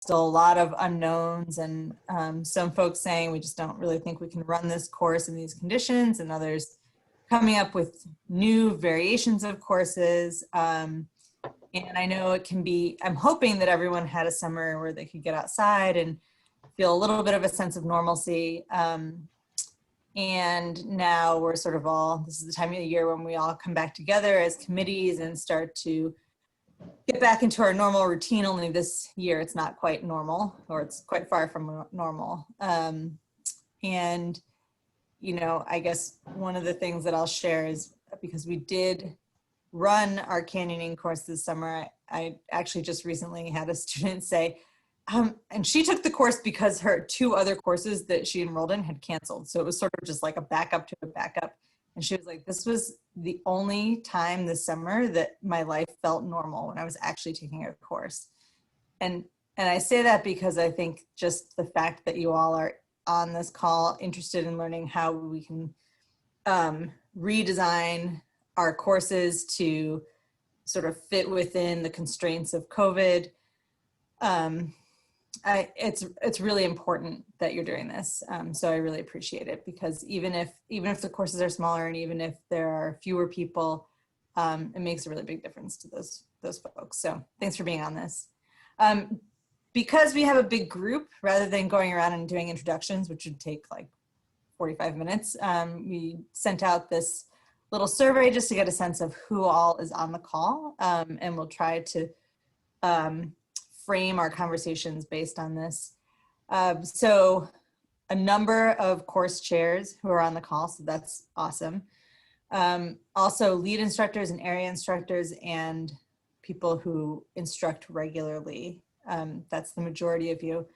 still a lot of unknowns, and some folks saying we just don't really think we can run this course in these conditions, and others coming up with new variations of courses. And I know it can be, I'm hoping that everyone had a summer where they could get outside and feel a little bit of a sense of normalcy. And now we're sort of all, this is the time of the year when we all come back together as committees and start to get back into our normal routine. Only this year it's not quite normal, or it's quite far from normal. And, you know, I guess one of the things that I'll share is, because we did run our canyoning course this summer, I actually just recently had a student say, and she took the course because her 2 other courses that she enrolled in had canceled. So it was sort of just like a backup to a backup. And she was like, this was the only time this summer that my life felt normal, when I was actually taking a course. And I say that because I think just the fact that you all are on this call interested in learning how we can redesign our courses to sort of fit within the constraints of COVID. It's really important that you're doing this. So I really appreciate it, because even if the courses are smaller, and even if there are fewer people, it makes a really big difference to those folks. So thanks for being on this. Because we have a big group, rather than going around and doing introductions, which would take like 45 minutes, we sent out this little survey just to get a sense of who all is on the call, and we'll try to frame our conversations based on this. So a number of course chairs who are on the call, so that's awesome. Also lead instructors and area instructors and people who instruct regularly. That's the majority of you.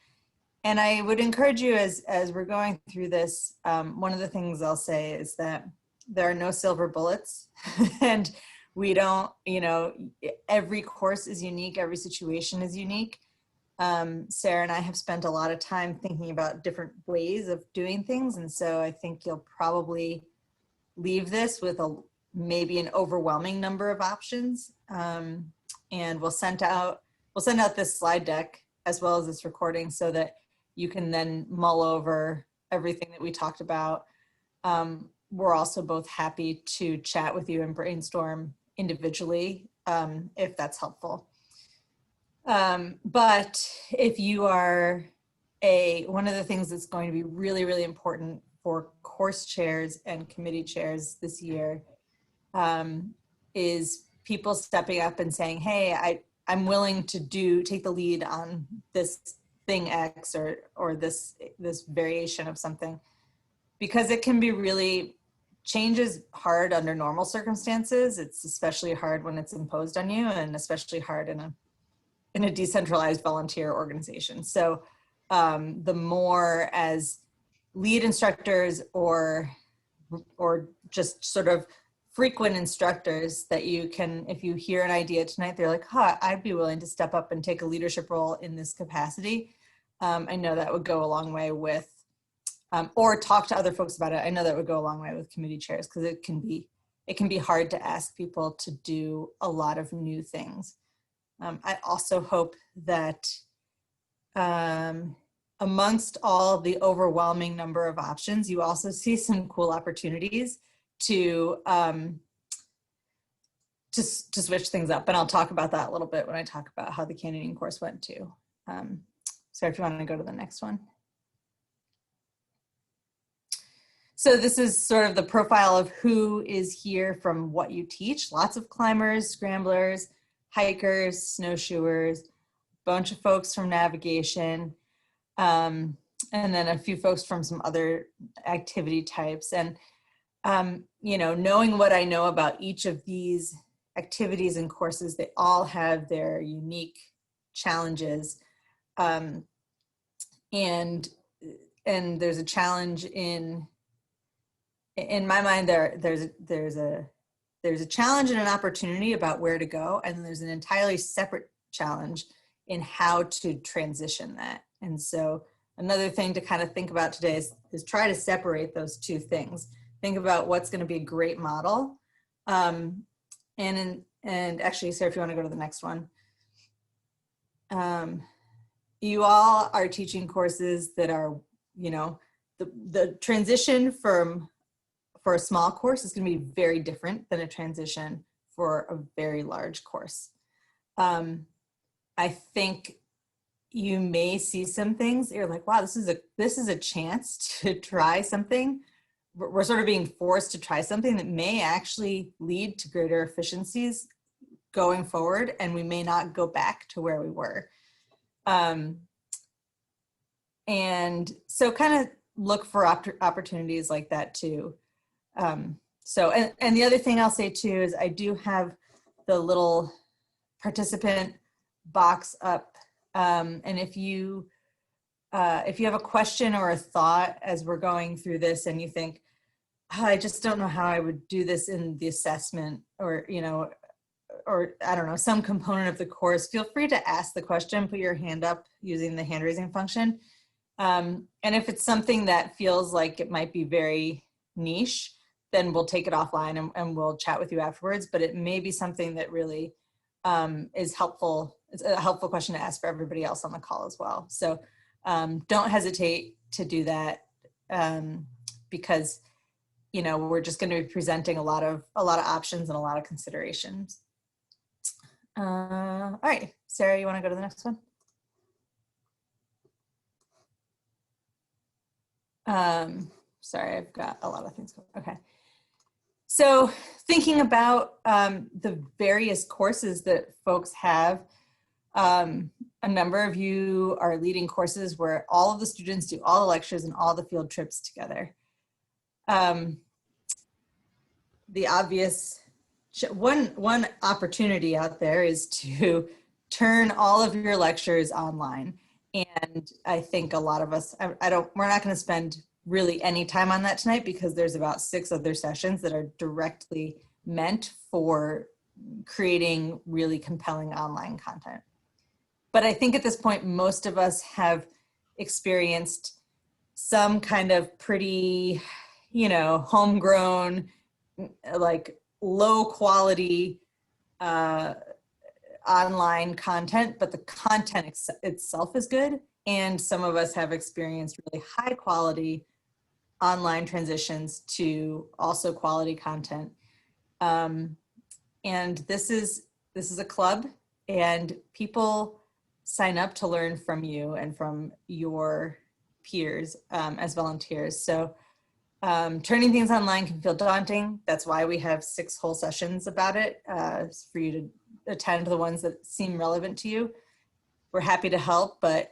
And I would encourage you, as we're going through this, one of the things I'll say is that there are no silver bullets, and we don't, you know, every course is unique, every situation is unique. Sarah and I have spent a lot of time thinking about different ways of doing things, and so I think you'll probably leave this with maybe an overwhelming number of options. And we'll send out this slide deck as well as this recording, so that you can then mull over everything that we talked about. We're also both happy to chat with you and brainstorm individually, if that's helpful. But if you are one of the things that's going to be really, really important for course chairs and committee chairs this year, is people stepping up and saying, hey, I'm willing to take the lead on this thing X or this variation of something, because it can be really, change is hard under normal circumstances. It's especially hard when it's imposed on you, and especially hard in a decentralized volunteer organization. So the more as lead instructors or just sort of frequent instructors that you can, if you hear an idea tonight, they're like, I'd be willing to step up and take a leadership role in this capacity. I know that would go a long way with, or talk to other folks about it. I know that would go a long way with committee chairs, because it can be hard to ask people to do a lot of new things. I also hope that amongst all the overwhelming number of options, you also see some cool opportunities to switch things up. And I'll talk about that a little bit when I talk about how the canyoning course went too. So if you want to go to the next one. So this is sort of the profile of who is here from what you teach. Lots of climbers, scramblers, hikers, snowshoers, a bunch of folks from navigation, and then a few folks from some other activity types. And you know, knowing what I know about each of these activities and courses, they all have their unique challenges. And there's a challenge in my mind, there's a challenge and an opportunity about where to go, and there's an entirely separate challenge in how to transition that. And so another thing to kind of think about today is try to separate those two things. Think about what's going to be a great model. And actually, Sarah, if you want to go to the next one. you all are teaching courses that are, you know, the transition for a small course is going to be very different than a transition for a very large course. I think you may see some things that you're like, wow, this is a chance to try something. We're sort of being forced to try something that may actually lead to greater efficiencies going forward, and we may not go back to where we were. And so kind of look for opportunities like that too. So, and the other thing I'll say too is I do have the little participant box up. And if you have a question or a thought as we're going through this and you think, oh, I just don't know how I would do this in the assessment, or, you know, or I don't know, some component of the course, feel free to ask the question, put your hand up using the hand raising function. And if it's something that feels like it might be very niche, then we'll take it offline and we'll chat with you afterwards. But it may be something that really is helpful. It's a helpful question to ask for everybody else on the call as well. So don't hesitate to do that, because, you know, we're just going to be presenting a lot of options and a lot of considerations. All right, Sarah, you want to go to the next one? Sorry, I've got a lot of things going. Okay. So thinking about the various courses that folks have, a number of you are leading courses where all of the students do all the lectures and all the field trips together. The obvious one opportunity out there is to turn all of your lectures online. And I think a lot of us, we're not going to spend really any time on that tonight, because there's about 6 other sessions that are directly meant for creating really compelling online content. But I think at this point, most of us have experienced some kind of pretty, you know, homegrown, like low quality online content, but the content itself is good. And some of us have experienced really high quality online transitions to also quality content. And this is a club, and people sign up to learn from you and from your peers as volunteers. So turning things online can feel daunting. That's why we have 6 whole sessions about it, for you to attend the ones that seem relevant to you. We're happy to help, but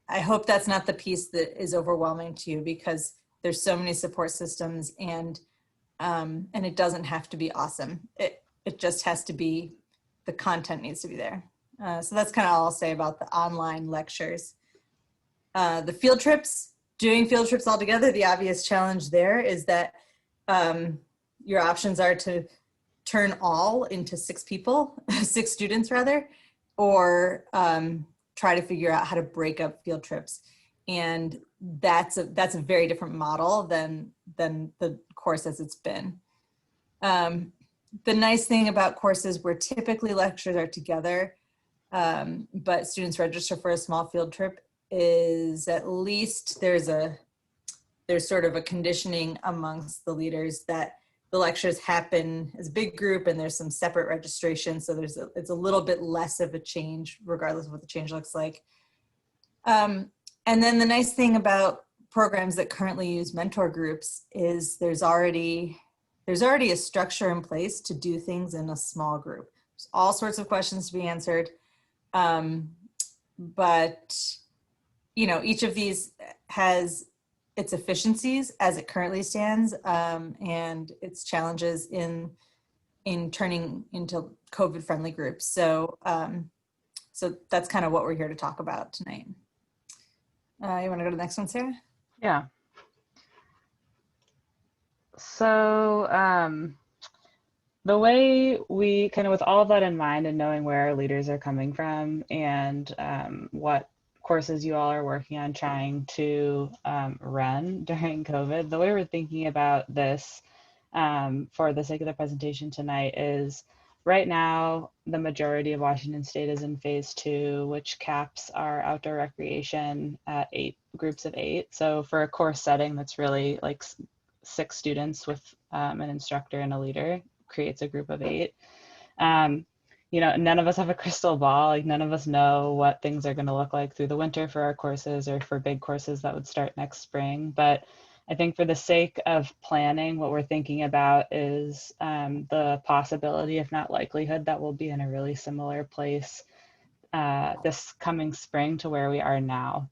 I hope that's not the piece that is overwhelming to you, because there's so many support systems, and it doesn't have to be awesome. It just has to be, the content needs to be there. So that's kind of all I'll say about the online lectures. The field trips, doing field trips all together, the obvious challenge there is that your options are to turn all into 6 people, 6 students rather, or try to figure out how to break up field trips. And that's a very different model than the course as it's been. The nice thing about courses where typically lectures are together, but students register for a small field trip, is at least there's sort of a conditioning amongst the leaders that the lectures happen as a big group and there's some separate registration. So it's a little bit less of a change, regardless of what the change looks like. And then the nice thing about programs that currently use mentor groups is there's already a structure in place to do things in a small group. There's all sorts of questions to be answered. But, you know, each of these has its efficiencies as it currently stands, and its challenges in turning into COVID-friendly groups. So, so that's kind of what we're here to talk about tonight. You want to go to the next one, Sarah? Yeah. So the way we kind of, with all of that in mind and knowing where our leaders are coming from and what courses you all are working on trying to run during COVID, the way we're thinking about this for the sake of the presentation tonight is right now, the majority of Washington State is in phase 2, which caps our outdoor recreation at 8 groups of 8. So for a course setting that's really like 6 students with an instructor and a leader, creates a group of 8. You know, none of us have a crystal ball. Like, none of us know what things are going to look like through the winter for our courses or for big courses that would start next spring. But I think for the sake of planning, what we're thinking about is the possibility, if not likelihood, that we'll be in a really similar place this coming spring to where we are now.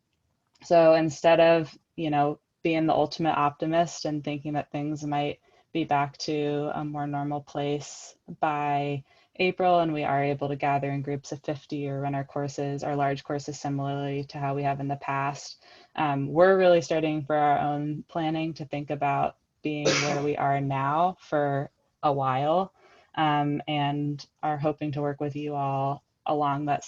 So instead of, you know, being the ultimate optimist and thinking that things might be back to a more normal place by April, and we are able to gather in groups of 50 or run our courses, our large courses, similarly to how we have in the past, we're really starting for our own planning to think about being where we are now for a while, and are hoping to work with you all along that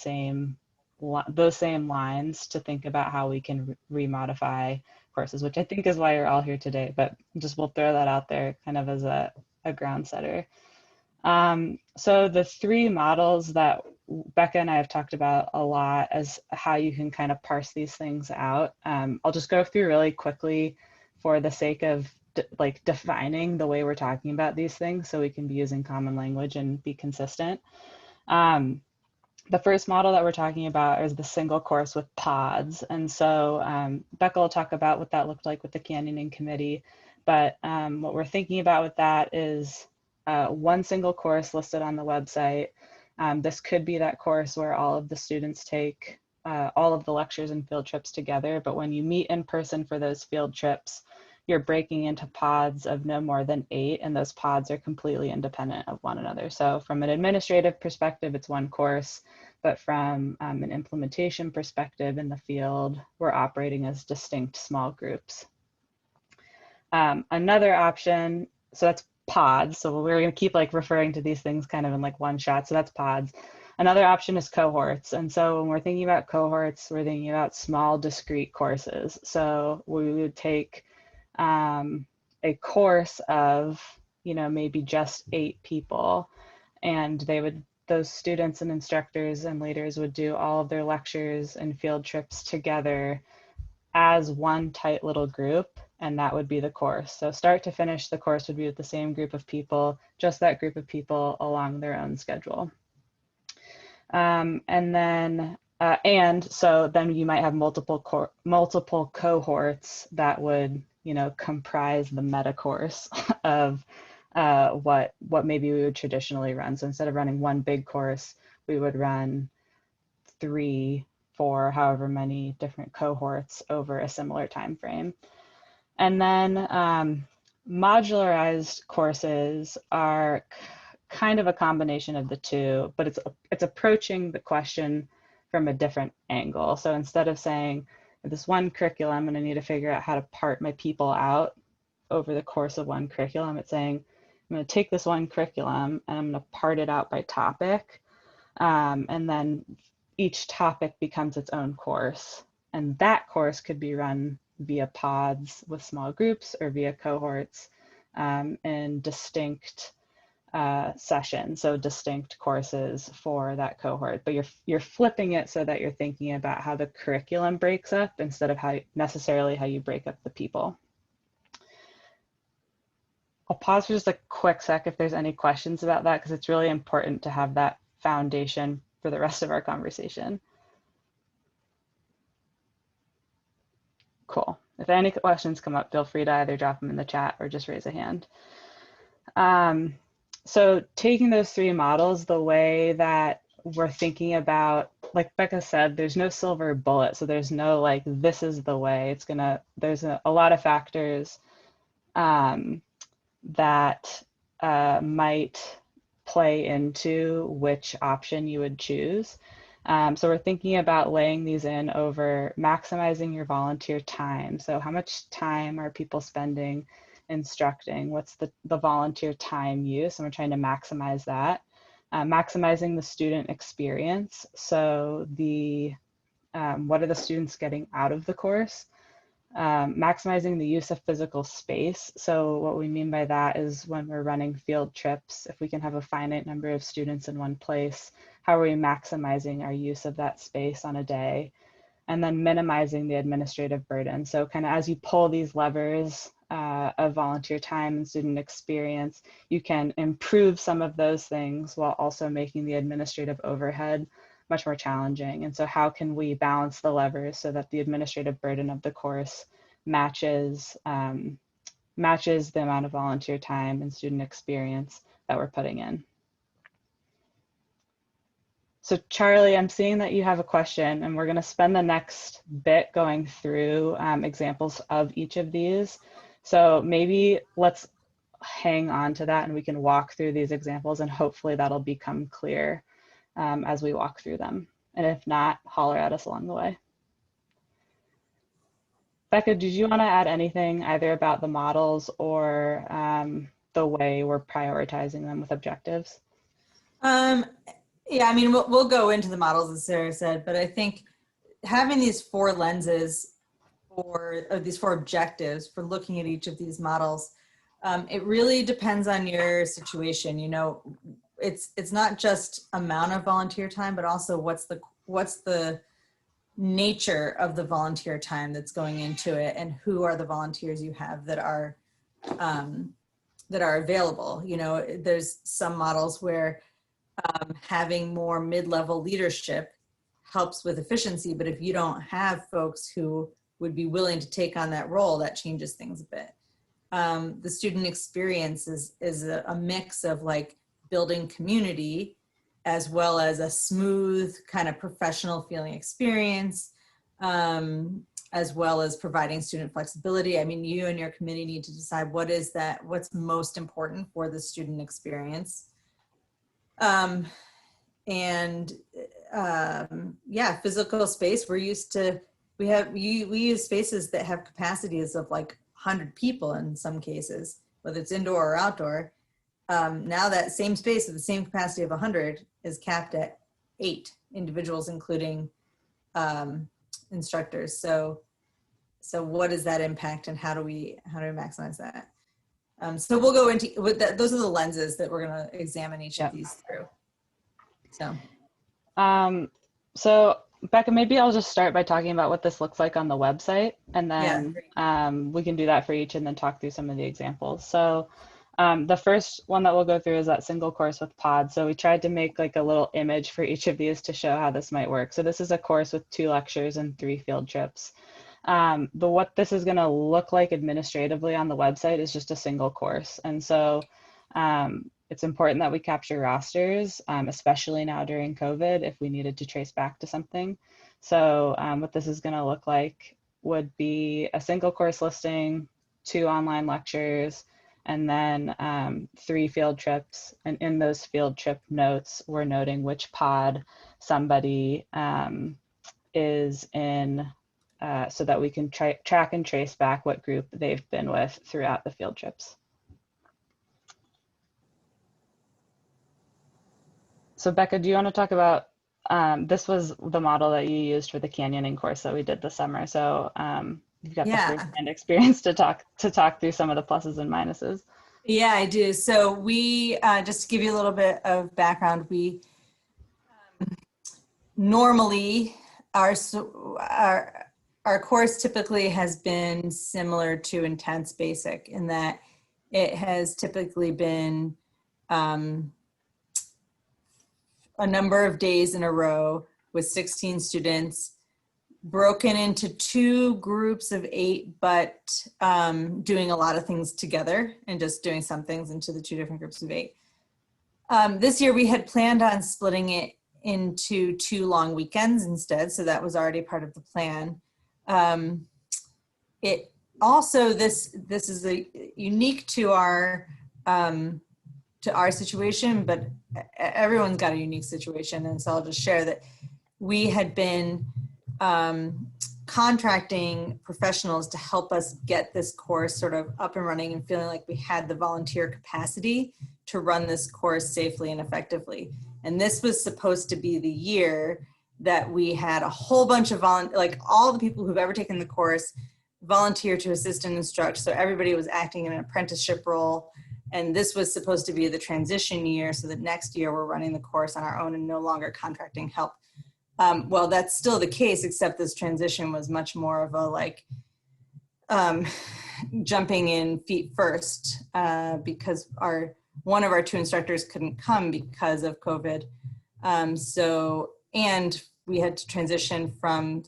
those same lines to think about how we can remodify courses, which I think is why you're all here today, but just we'll throw that out there kind of as a ground setter. So the 3 models that Becca and I have talked about a lot as how you can kind of parse these things out. I'll just go through really quickly for the sake of like defining the way we're talking about these things so we can be using common language and be consistent. The first model that we're talking about is the single course with pods. And so Becca will talk about what that looked like with the canyoning committee. But what we're thinking about with that is one single course listed on the website. This could be that course where all of the students take all of the lectures and field trips together. But when you meet in person for those field trips, you're breaking into pods of no more than 8, and those pods are completely independent of one another. So from an administrative perspective, it's one course, but from an implementation perspective in the field, we're operating as distinct small groups. Another option, so that's pods. So we're going to keep like referring to these things kind of in like one shot. So that's pods. Another option is cohorts. And so when we're thinking about cohorts, we're thinking about small discrete courses. So we would take a course of, you know, maybe just 8 people, and those students and instructors and leaders would do all of their lectures and field trips together as one tight little group, and that would be the course. So start to finish, the course would be with the same group of people, just that group of people along their own schedule. And so then you might have multiple cohorts that would, you know, comprise the meta course of what maybe we would traditionally run. So instead of running one big course, we would run 3, 4, however many different cohorts over a similar time frame. And then modularized courses are kind of a combination of the two, but it's approaching the question from a different angle. So instead of saying, this one curriculum, I'm going to need to figure out how to part my people out over the course of one curriculum, it's saying, I'm going to take this one curriculum and I'm going to part it out by topic. And then each topic becomes its own course. And that course could be run via pods with small groups or via cohorts in distinct sessions, so distinct courses for that cohort. But you're flipping it so that you're thinking about how the curriculum breaks up instead of necessarily how you break up the people. I'll pause for just a quick sec if there's any questions about that, because it's really important to have that foundation for the rest of our conversation. Cool. If any questions come up, feel free to either drop them in the chat or just raise a hand. So taking those 3 models, the way that we're thinking about, like Becca said, there's no silver bullet. So there's no like, this is the way. There's a lot of factors that might play into which option you would choose. So we're thinking about laying these in over maximizing your volunteer time. So how much time are people spending instructing? What's the volunteer time use? And we're trying to maximize that. Maximizing the student experience. So what are the students getting out of the course? maximizing the use of physical space. So what we mean by that is when we're running field trips, if we can have a finite number of students in one place, how are we maximizing our use of that space on a day? And then minimizing the administrative burden. So kind of as you pull these levers of volunteer time and student experience, you can improve some of those things while also making the administrative overhead much more challenging. And so how can we balance the levers so that the administrative burden of the course matches the amount of volunteer time and student experience that we're putting in? So Charlie, I'm seeing that you have a question, and we're going to spend the next bit going through examples of each of these. So maybe let's hang on to that and we can walk through these examples, and hopefully that'll become clear as we walk through them. And if not, holler at us along the way. Becca, did you want to add anything either about the models or the way we're prioritizing them with objectives? Yeah, I mean, we'll go into the models, as Sarah said, but I think having these 4 lenses or these 4 objectives for looking at each of these models, it really depends on your situation. You know, it's not just amount of volunteer time, but also what's the nature of the volunteer time that's going into it, and who are the volunteers you have that are available. You know, there's some models where having more mid-level leadership helps with efficiency, but if you don't have folks who would be willing to take on that role, that changes things a bit. The student experience is a mix of like building community as well as a smooth kind of professional feeling experience, as well as providing student flexibility. I mean, you and your committee need to decide what's most important for the student experience. Yeah, physical space. We use spaces that have capacities of like 100 people in some cases, whether it's indoor or outdoor. Now that same space with the same capacity of 100 is capped at 8 individuals, including instructors. So what does that impact, and how do we maximize that? So we'll go into those are the lenses that we're going to examine each of these through. So Becca, maybe I'll just start by talking about what this looks like on the website, and then we can do that for each and then talk through some of the examples. So the first one that we'll go through is that single course with pods. So we tried to make like a little image for each of these to show how this might work. So this is a course with 2 lectures and 3 field trips. But what this is going to look like administratively on the website is just a single course. And so it's important that we capture rosters, especially now during COVID, if we needed to trace back to something. So what this is going to look like would be a single course listing, 2 online lectures, and then 3 field trips. And in those field trip notes, we're noting which pod somebody is in, so that we can track and trace back what group they've been with throughout the field trips. So Becca, do you want to talk about, this was the model that you used for the canyoning course that we did this summer. So you've got the first-hand experience to talk through some of the pluses and minuses. Yeah, I do. So we, just to give you a little bit of background, we normally, our course typically has been similar to Intense Basic in that it has typically been a number of days in a row with 16 students, broken into 2 groups of 8, but doing a lot of things together and just doing some things into the 2 different groups of 8. This year we had planned on splitting it into 2 long weekends instead, so that was already part of the plan. It also, this is unique to our situation, but everyone's got a unique situation. And so I'll just share that we had been contracting professionals to help us get this course sort of up and running and feeling like we had the volunteer capacity to run this course safely and effectively. And this was supposed to be the year that we had a whole bunch of all the people who've ever taken the course volunteer to assist and instruct. So everybody was acting in an apprenticeship role. And this was supposed to be the transition year. So that next year we're running the course on our own and no longer contracting help. Well, that's still the case, except this transition was much more of a like jumping in feet first because one of our 2 instructors couldn't come because of COVID. And we had to transition from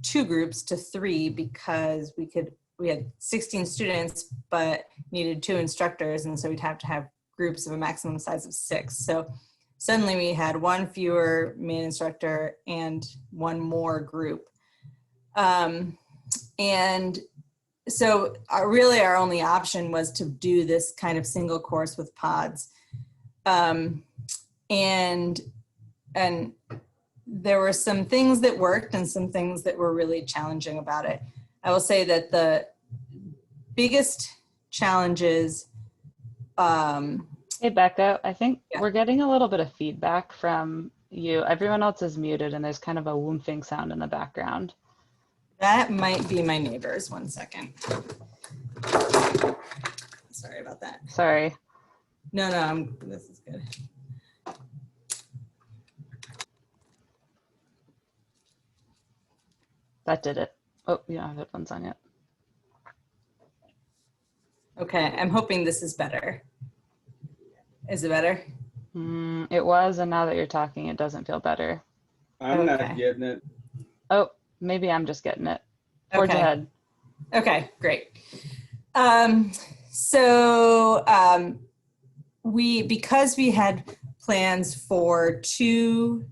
2 groups to 3 because we had 16 students, but needed 2 instructors. And so we'd have to have groups of a maximum size of 6. So suddenly we had 1 fewer main instructor and 1 more group. And so really our only option was to do this kind of single course with pods. And there were some things that worked and some things that were really challenging about it. I will say that the biggest challenges. Hey, Becca, I think we're getting a little bit of feedback from you. Everyone else is muted and there's kind of a whoomphing sound in the background. That might be my neighbors. 1 second. Sorry about that. Sorry. No, this is good. That did it. Oh, you don't have headphones on yet. Okay, I'm hoping this is better. Is it better? It was, and now that you're talking, it doesn't feel better. I'm not getting it. Oh, maybe I'm just getting it. Forge ahead. Okay, great. Because we had plans for 2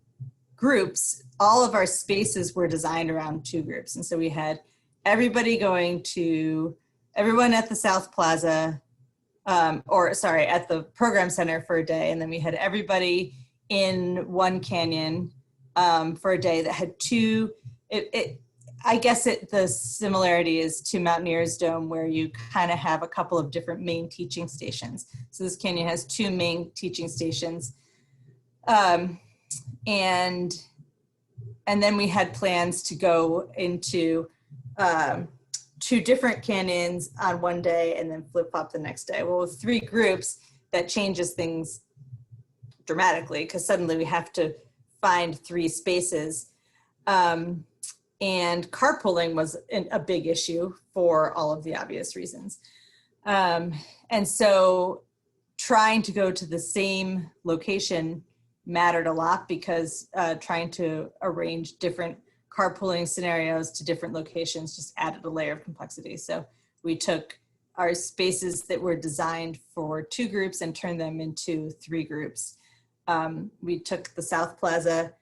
groups, all of our spaces were designed around 2 groups. And so we had everybody everyone at the South Plaza, at the program center for a day. And then we had everybody in one canyon for a day that had 2, I guess the similarity is to Mountaineers Dome, where you kind of have a couple of different main teaching stations. So this canyon has 2 main teaching stations. And then we had plans to go into 2 different canyons on one day and then flip-flop the next day. Well, with 3 groups, that changes things dramatically because suddenly we have to find 3 spaces. And carpooling was a big issue for all of the obvious reasons. And so trying to go to the same location mattered a lot because trying to arrange different carpooling scenarios to different locations just added a layer of complexity. So we took our spaces that were designed for 2 groups and turned them into 3 groups. We took the South Plaza.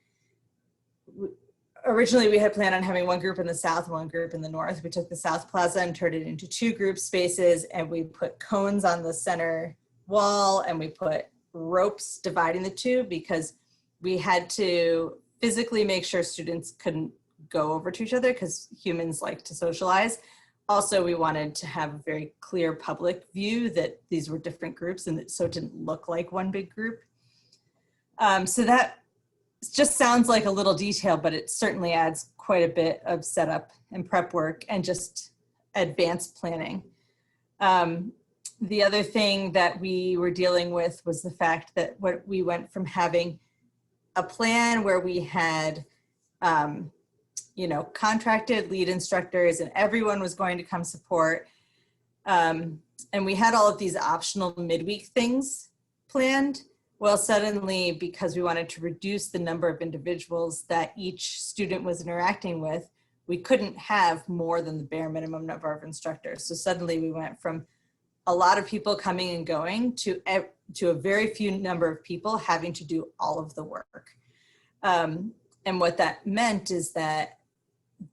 Originally, we had planned on having 1 group in the south and 1 group in the north. We took the South Plaza and turned it into 2 group spaces, and we put cones on the center wall, and we put ropes dividing the 2 because we had to physically make sure students couldn't go over to each other because humans like to socialize. Also, we wanted to have a very clear public view that these were different groups and so it didn't look like one big group. So that just sounds like a little detail, but it certainly adds quite a bit of setup and prep work and just advanced planning. The other thing that we were dealing with was the fact that we went from having a plan where we had, contracted lead instructors and everyone was going to come support. And we had all of these optional midweek things planned. Well, suddenly, because we wanted to reduce the number of individuals that each student was interacting with, we couldn't have more than the bare minimum number of instructors. So suddenly we went from a lot of people coming and going to a very few number of people having to do all of the work. And what that meant is that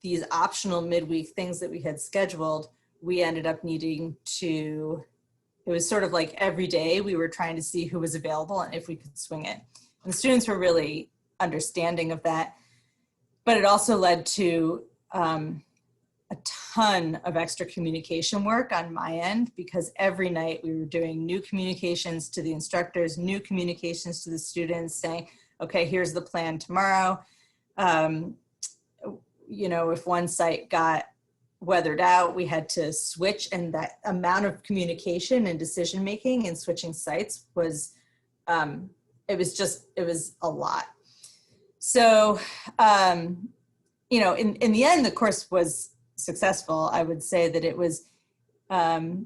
these optional midweek things that we had scheduled, we ended up needing to, it was sort of like every day we were trying to see who was available and if we could swing it. And the students were really understanding of that, but it also led to a ton of extra communication work on my end because every night we were doing new communications to the instructors, new communications to the students saying, okay, here's the plan tomorrow. If one site got weathered out. We had to switch, and that amount of communication and decision making and switching sites was, it was a lot. So, you know, in the end, the course was successful. I would say that it was, it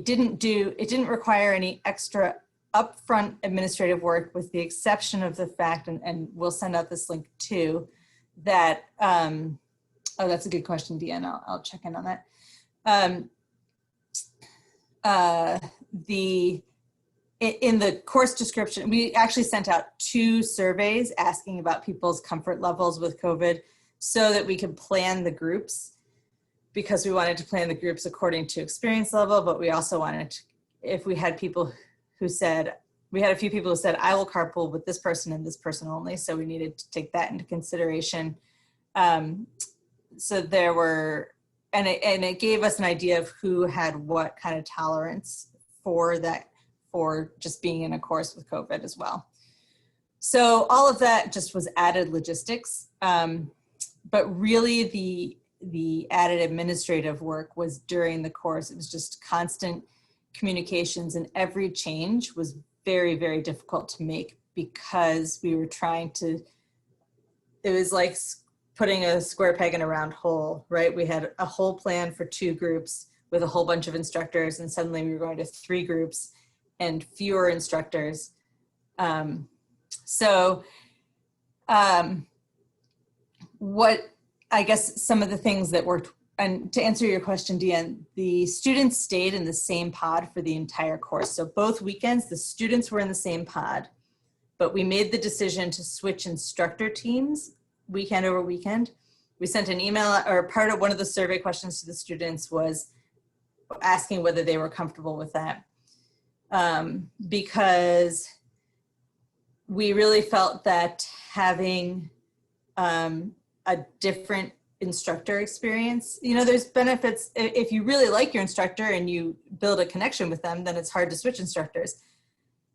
didn't require any extra upfront administrative work, with the exception of the fact, and we'll send out this link too, that, oh, that's a good question, Deanne. I'll check in on that. In the course description, we actually sent out 2 surveys asking about people's comfort levels with COVID so that we could plan the groups, because we wanted to plan the groups according to experience level, but we also wanted to, if we had people who said, we had a few people who said, I will carpool with this person and this person only. So we needed to take that into consideration. So there were, and it gave us an idea of who had what kind of tolerance for that, for just being in a course with COVID as well. So all of that just was added logistics. But really the added administrative work was during the course. It was just constant communications, and every change was very, very difficult to make because we were trying to, it was like putting a square peg in a round hole, right? We had a whole plan for 2 groups with a whole bunch of instructors, and suddenly we were going to 3 groups and fewer instructors. What, I guess some of the things that worked, and to answer your question, Deanne, the students stayed in the same pod for the entire course. So both weekends, the students were in the same pod, but we made the decision to switch instructor teams weekend over weekend. We sent an email, or part of one of the survey questions to the students was asking whether they were comfortable with that. Because we really felt that having a different instructor experience, you know, there's benefits. If you really like your instructor and you build a connection with them, then it's hard to switch instructors.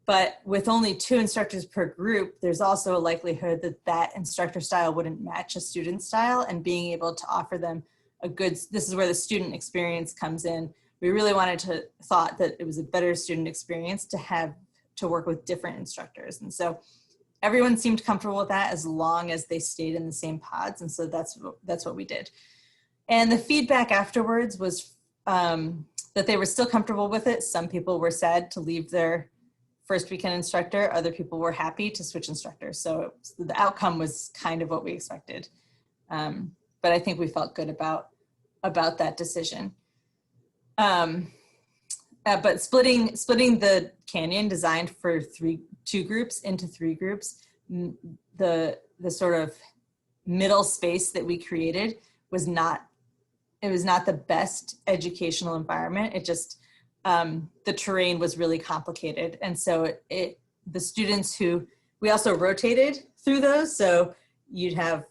But with only 2 instructors per group, there's also a likelihood that that instructor style wouldn't match a student style, and being able to offer them a good, this is where the student experience comes in. We really thought that it was a better student experience to have to work with different instructors. And so everyone seemed comfortable with that as long as they stayed in the same pods. And so that's what we did. And the feedback afterwards was that they were still comfortable with it. Some people were sad to leave their first weekend instructor. Other people were happy to switch instructors. So the outcome was kind of what we expected. But I think we felt good about that decision. But splitting the canyon designed for 2 groups into 3 groups, the sort of middle space that we created was not the best educational environment. It just, the terrain was really complicated. And so the students who, we also rotated through those. So you'd have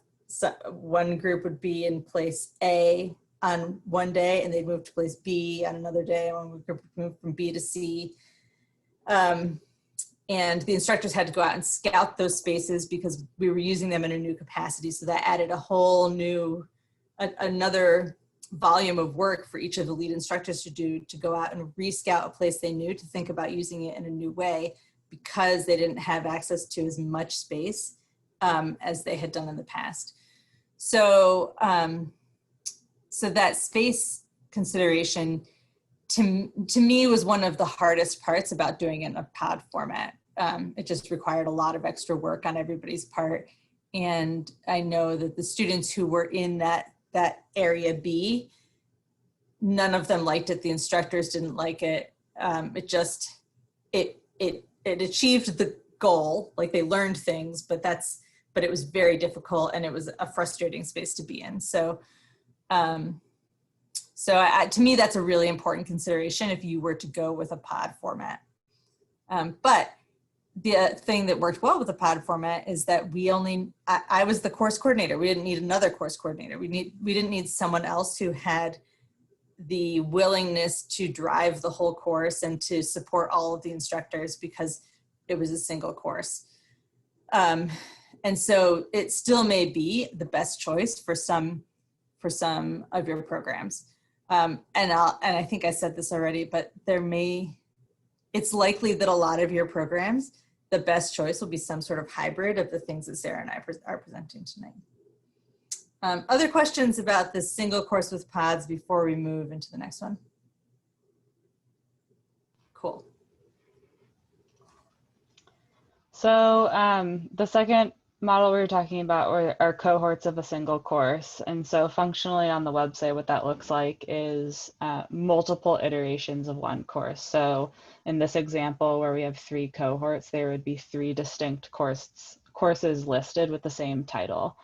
one group would be in place A on one day, and they'd move to place B on another day, and one group would move from B to C. And the instructors had to go out and scout those spaces because we were using them in a new capacity. So that added a whole new, another volume of work for each of the lead instructors to do, to go out and re-scout a place they knew, to think about using it in a new way, because they didn't have access to as much space as they had done in the past. So, so that space consideration to me was one of the hardest parts about doing it in a pod format. It just required a lot of extra work on everybody's part. And I know that the students who were in that area B, none of them liked it. The instructors didn't like it. It achieved the goal, like they learned things, but it was very difficult, and it was a frustrating space to be in. So, to me, that's a really important consideration if you were to go with a pod format. But the thing that worked well with the pod format is that I was the course coordinator. We didn't need another course coordinator. We didn't need someone else who had the willingness to drive the whole course and to support all of the instructors, because it was a single course. And so it still may be the best choice for some for some of your programs. And I think I said this already, but it's likely that a lot of your programs, the best choice will be some sort of hybrid of the things that Sarah and I are presenting tonight. Other questions about this single course with pods before we move into the next one? Cool. So the second model we were talking about are cohorts of a single course. And so functionally on the website, what that looks like is multiple iterations of one course. So in this example where we have 3 cohorts, there would be 3 distinct courses listed with the same title.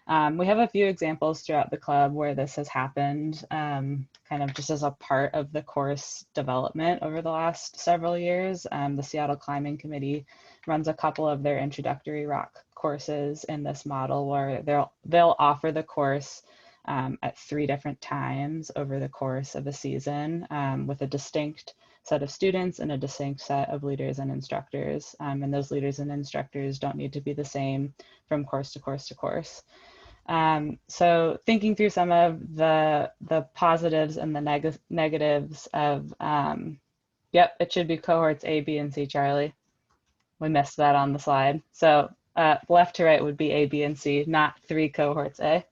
We have a few examples throughout the club where this has happened kind of just as a part of the course development over the last several years. The Seattle Climbing Committee runs a couple of their introductory rock courses in this model where they'll offer the course at 3 different times over the course of a season with a distinct set of students and a distinct set of leaders and instructors. And those leaders and instructors don't need to be the same from course to course to course. So thinking through some of the positives and the negatives of, yep, it should be cohorts A, B, and C, Charlie. We missed that on the slide. So left to right would be A, B, and C, not 3 cohorts A.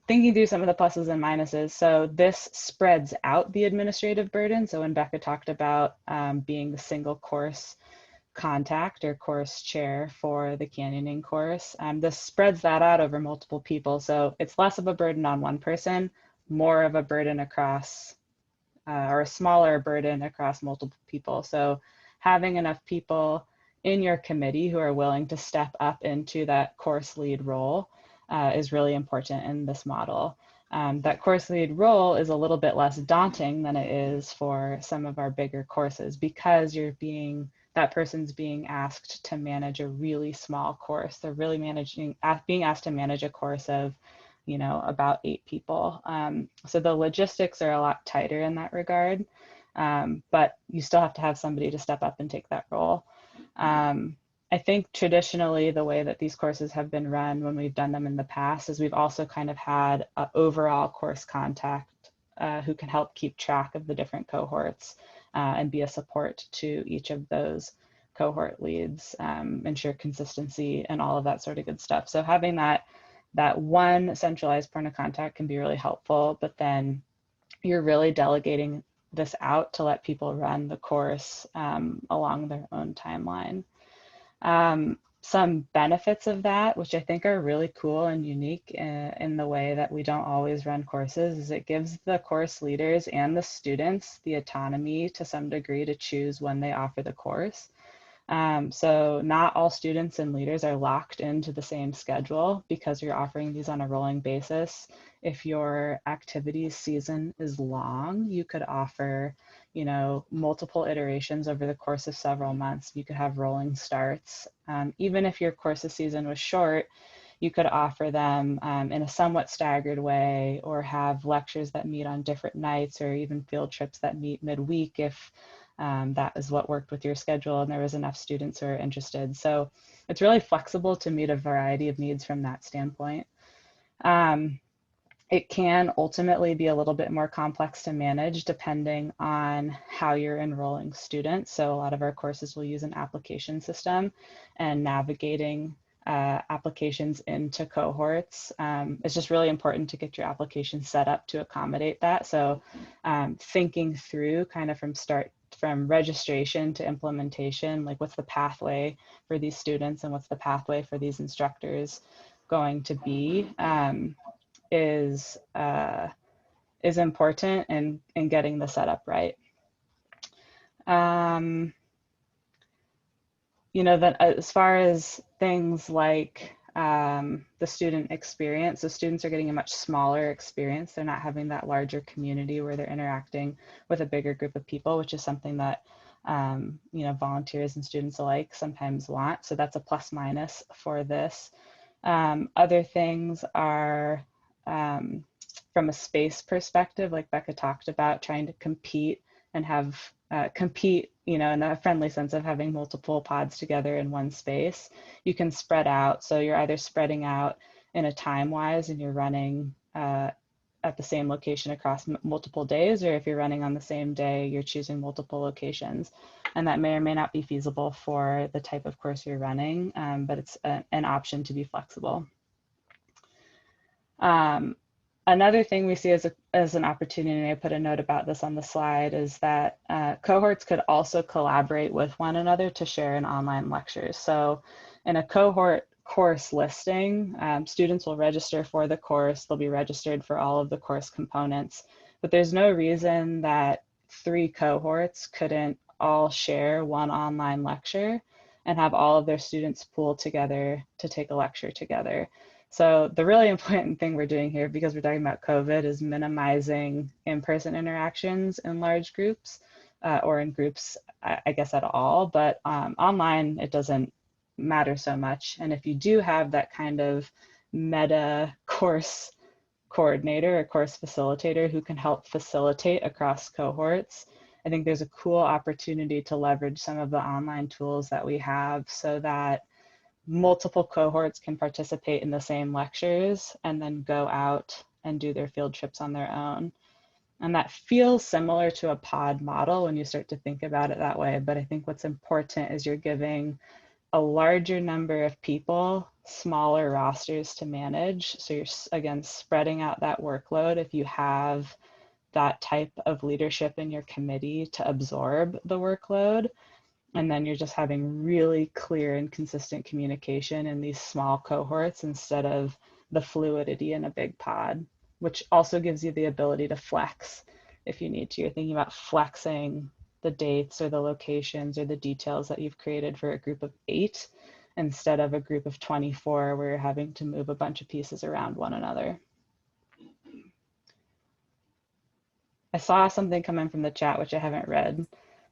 Thinking through some of the pluses and minuses. So this spreads out the administrative burden. So when Becca talked about being the single course contact or course chair for the canyoning course, this spreads that out over multiple people. So it's less of a burden on one person, more of a burden across, or a smaller burden across multiple people. So having enough people in your committee who are willing to step up into that course lead role is really important in this model. That course lead role is a little bit less daunting than it is for some of our bigger courses because that person's being asked to manage a really small course. They're really being asked to manage a course of, about 8 people. So the logistics are a lot tighter in that regard, but you still have to have somebody to step up and take that role. I think traditionally the way that these courses have been run when we've done them in the past is we've also kind of had an overall course contact who can help keep track of the different cohorts and be a support to each of those cohort leads, ensure consistency and all of that sort of good stuff. So having that one centralized point of contact can be really helpful, but then you're really delegating this out to let people run the course along their own timeline. Some benefits of that, which I think are really cool and unique in the way that we don't always run courses, is it gives the course leaders and the students the autonomy to some degree to choose when they offer the course. So not all students and leaders are locked into the same schedule because you're offering these on a rolling basis. If your activities season is long, you could offer, multiple iterations over the course of several months. You could have rolling starts. Even if your courses season was short, you could offer them in a somewhat staggered way or have lectures that meet on different nights or even field trips that meet midweek if that is what worked with your schedule and there was enough students who are interested. So it's really flexible to meet a variety of needs from that standpoint. It can ultimately be a little bit more complex to manage depending on how you're enrolling students. So a lot of our courses will use an application system, and navigating applications into cohorts. It's just really important to get your application set up to accommodate that. So thinking through kind of from registration to implementation, like what's the pathway for these students and what's the pathway for these instructors going to be is important in getting the setup right. That as far as things like the student experience, so students are getting a much smaller experience. They're not having that larger community where they're interacting with a bigger group of people, which is something that volunteers and students alike sometimes want. So that's a plus minus for this. Other things are from a space perspective, like Becca talked about, trying to compete and have compete, in a friendly sense of having multiple pods together in one space. You can spread out. So you're either spreading out in a time-wise and you're running at the same location across multiple days, or if you're running on the same day, you're choosing multiple locations. And that may or may not be feasible for the type of course you're running, but it's an option to be flexible. Another thing we see as an opportunity, and I put a note about this on the slide, is that cohorts could also collaborate with one another to share in online lectures. So in a cohort course listing, students will register for the course, they'll be registered for all of the course components, but there's no reason that 3 cohorts couldn't all share one online lecture and have all of their students pool together to take a lecture together. So the really important thing we're doing here, because we're talking about COVID, is minimizing in-person interactions in large groups or in groups, I guess, at all. But online, it doesn't matter so much. And if you do have that kind of meta course coordinator or course facilitator who can help facilitate across cohorts, I think there's a cool opportunity to leverage some of the online tools that we have so that multiple cohorts can participate in the same lectures and then go out and do their field trips on their own. And that feels similar to a pod model when you start to think about it that way. But I think what's important is you're giving a larger number of people smaller rosters to manage. So you're, again, spreading out that workload if you have that type of leadership in your committee to absorb the workload. And then you're just having really clear and consistent communication in these small cohorts instead of the fluidity in a big pod, which also gives you the ability to flex if you need to. You're thinking about flexing the dates or the locations or the details that you've created for a group of 8 instead of a group of 24 where you're having to move a bunch of pieces around one another. I saw something come in from the chat, which I haven't read.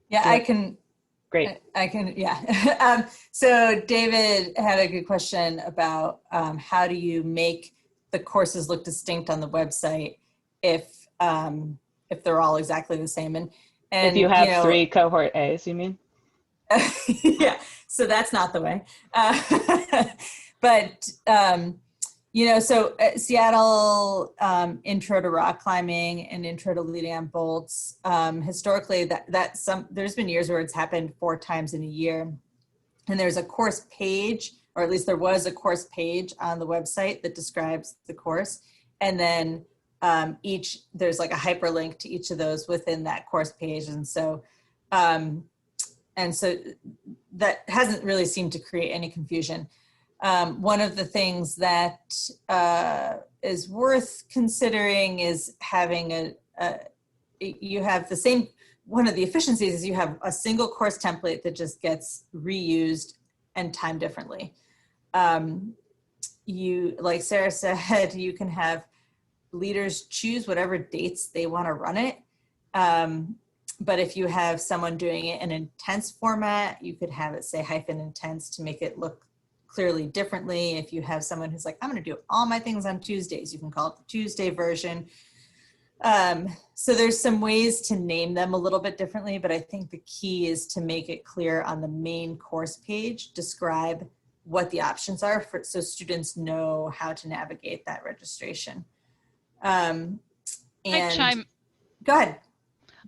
Yeah, I can. Great. I can, yeah. So David had a good question about how do you make the courses look distinct on the website if they're all exactly the same. And if you have 3 cohort A's, you mean? Yeah, so that's not the way. But so Seattle Intro to Rock Climbing and Intro to Leading on Bolts, historically there's been years where it's happened 4 times in a year. And there's a course page, or at least there was a course page on the website that describes the course. And then there's like a hyperlink to each of those within that course page. And so that hasn't really seemed to create any confusion. One of the things that is worth considering is having you have the same, one of the efficiencies is you have a single course template that just gets reused and timed differently. Like Sarah said, you can have leaders choose whatever dates they want to run it. But if you have someone doing it in intense format, you could have it say -intense to make it look clearly differently. If you have someone who's like, I'm going to do all my things on Tuesdays, you can call it the Tuesday version. So there's some ways to name them a little bit differently, but I think the key is to make it clear on the main course page, describe what the options are so students know how to navigate that registration. And go ahead.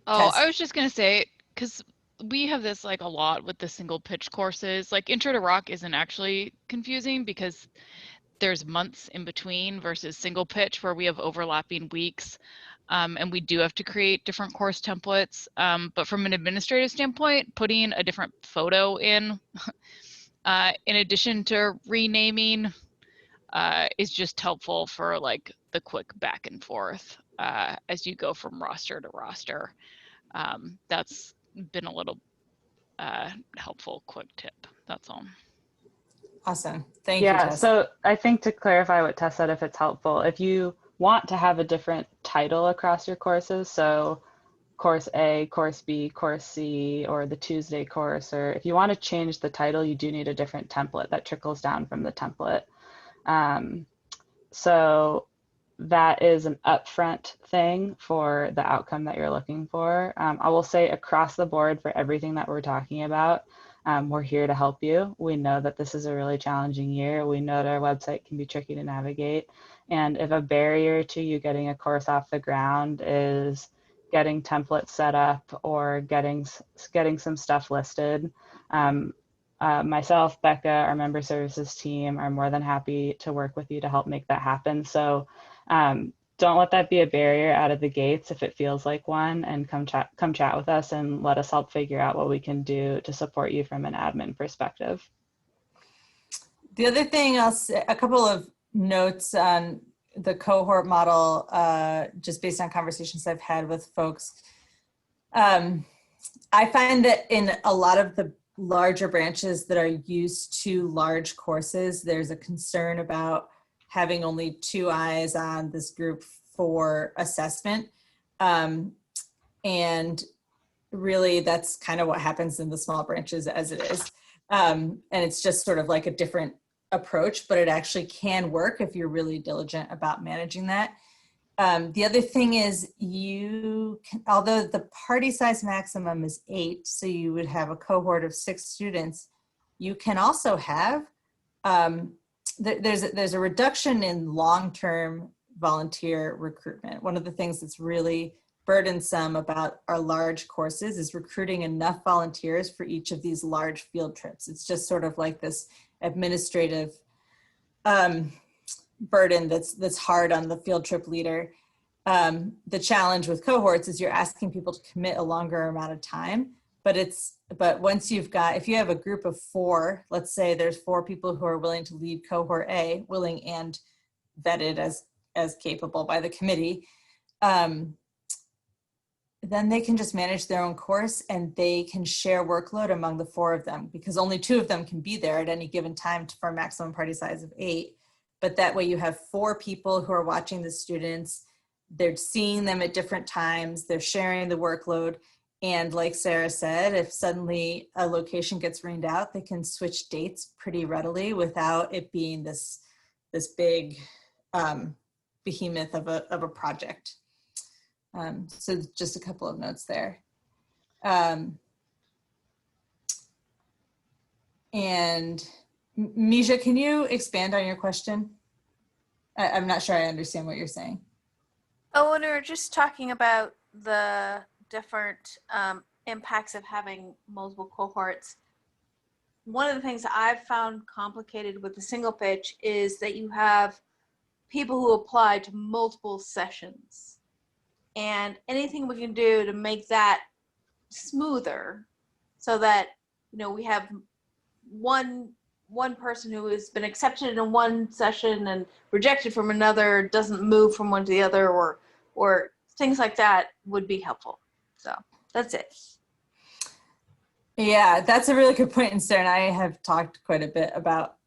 Oh, I was just going to say, because we have this like a lot with the single pitch courses, like Intro to Rock isn't actually confusing because there's months in between versus single pitch where we have overlapping weeks. And we do have to create different course templates. But from an administrative standpoint, putting a different photo in addition to renaming, is just helpful for like the quick back and forth as you go from roster to roster. That's been a little helpful quick tip. That's all. Awesome. Thank you, Yeah, Tess. so I think to clarify what Tess said, if it's helpful, if you want to have a different title across your courses, so course A, course B, course C, or the Tuesday course, or if you want to change the title, you do need a different template that trickles down from the template. So that is an upfront thing for the outcome that you're looking for. I will say across the board for everything that we're talking about, we're here to help you. We know that this is a really challenging year. We know that our website can be tricky to navigate. And if a barrier to you getting a course off the ground is getting templates set up or getting some stuff listed, myself, Becca, our member services team are more than happy to work with you to help make that happen. So don't let that be a barrier out of the gates if it feels like one, and come chat with us and let us help figure out what we can do to support you from an admin perspective. The other thing I'll say, a couple of notes on the cohort model, just based on conversations I've had with folks. I find that in a lot of the larger branches that are used to large courses, there's a concern about having only 2 eyes on this group for assessment. And really that's kind of what happens in the small branches as it is. And it's just sort of like a different approach, but it actually can work if you're really diligent about managing that. The other thing is although the party size maximum is 8, so you would have a cohort of 6 students, you can also have, there's a reduction in long-term volunteer recruitment. One of the things that's really burdensome about our large courses is recruiting enough volunteers for each of these large field trips. It's just sort of like this administrative burden that's hard on the field trip leader. The challenge with cohorts is you're asking people to commit a longer amount of time, but once if you have a group of 4, let's say there's 4 people who are willing to lead cohort A, willing and vetted as capable by the committee, then they can just manage their own course and they can share workload among the 4 of them, because only 2 of them can be there at any given time for a maximum party size of 8. But that way you have 4 people who are watching the students, they're seeing them at different times, they're sharing the workload. And like Sarah said, if suddenly a location gets rained out, they can switch dates pretty readily without it being this big behemoth of a project. So just a couple of notes there. And Misha, can you expand on your question? I'm not sure I understand what you're saying. Oh, when we were just talking about the different impacts of having multiple cohorts, one of the things that I've found complicated with the single pitch is that you have people who apply to multiple sessions. And anything we can do to make that smoother so that, we have one person who has been accepted in one session and rejected from another, doesn't move from one to the other, or things like that would be helpful. So that's it. Yeah, that's a really good point. And Sarah and I have talked quite a bit about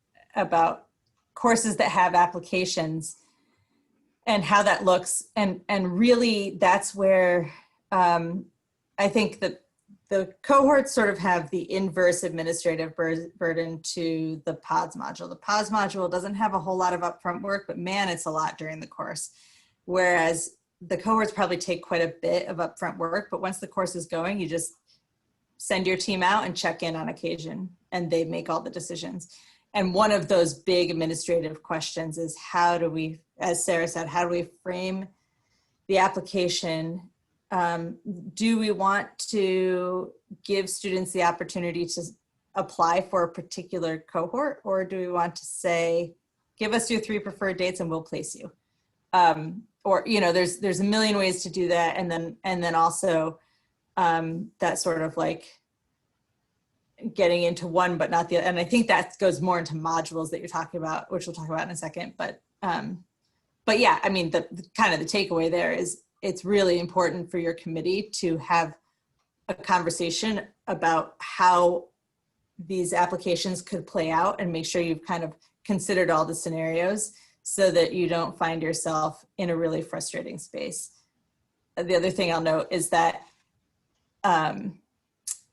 courses that have applications and how that looks. And really that's where I think that the cohorts sort of have the inverse administrative burden to the PODS module. The PODS module doesn't have a whole lot of upfront work, but man, it's a lot during the course. Whereas the cohorts probably take quite a bit of upfront work, but once the course is going, you just send your team out and check in on occasion, and they make all the decisions. And one of those big administrative questions is how do we, as Sarah said, how do we frame the application? Do we want to give students the opportunity to apply for a particular cohort, or do we want to say, give us your 3 preferred dates and we'll place you? Or, there's a million ways to do that. And then also that sort of like getting into one, but not the other. And I think that goes more into modules that you're talking about, which we'll talk about in a second. But yeah, I mean, the kind of the takeaway there is it's really important for your committee to have a conversation about how these applications could play out and make sure you've kind of considered all the scenarios so that you don't find yourself in a really frustrating space. The other thing I'll note is that the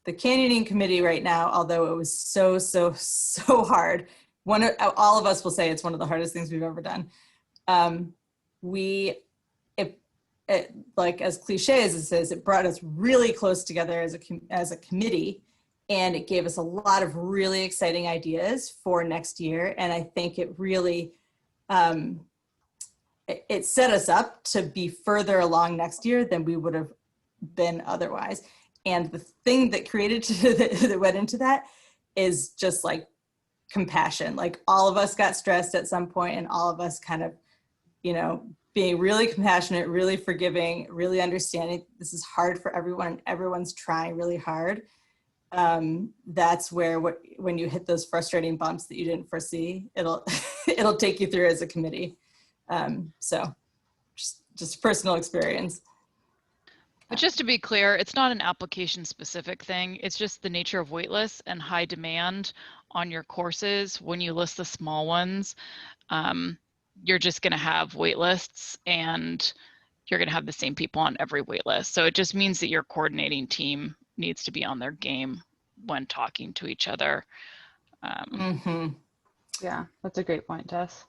canyoning committee right now, although it was so hard, all of us will say it's one of the hardest things we've ever done. it, like as cliche as it says, it brought us really close together as a committee, and it gave us a lot of really exciting ideas for next year. And I think it really, it set us up to be further along next year than we would have been otherwise. And the thing that that went into that is just like compassion. Like all of us got stressed at some point, and all of us kind of, being really compassionate, really forgiving, really understanding this is hard for everyone and everyone's trying really hard. That's where when you hit those frustrating bumps that you didn't foresee, it'll take you through as a committee. So just personal experience. But just to be clear, it's not an application specific thing. It's just the nature of waitlists and high demand on your courses. When you list the small ones, you're just going to have wait lists, and you're going to have the same people on every wait list. So it just means that your coordinating team needs to be on their game when talking to each other. Yeah, that's a great point, Tess.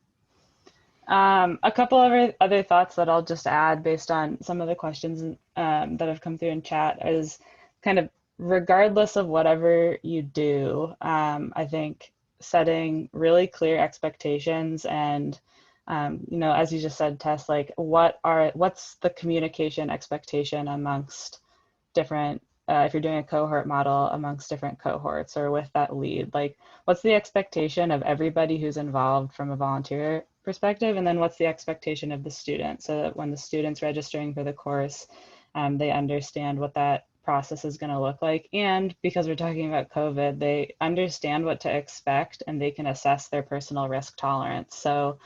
A couple of other thoughts that I'll just add based on some of the questions that have come through in chat is kind of regardless of whatever you do, I think setting really clear expectations and as you just said, Tess, like what's the communication expectation amongst different, if you're doing a cohort model amongst different cohorts or with that lead, like what's the expectation of everybody who's involved from a volunteer perspective, and then what's the expectation of the student, so that when the student's registering for the course, they understand what that process is going to look like. And because we're talking about COVID, they understand what to expect and they can assess their personal risk tolerance. So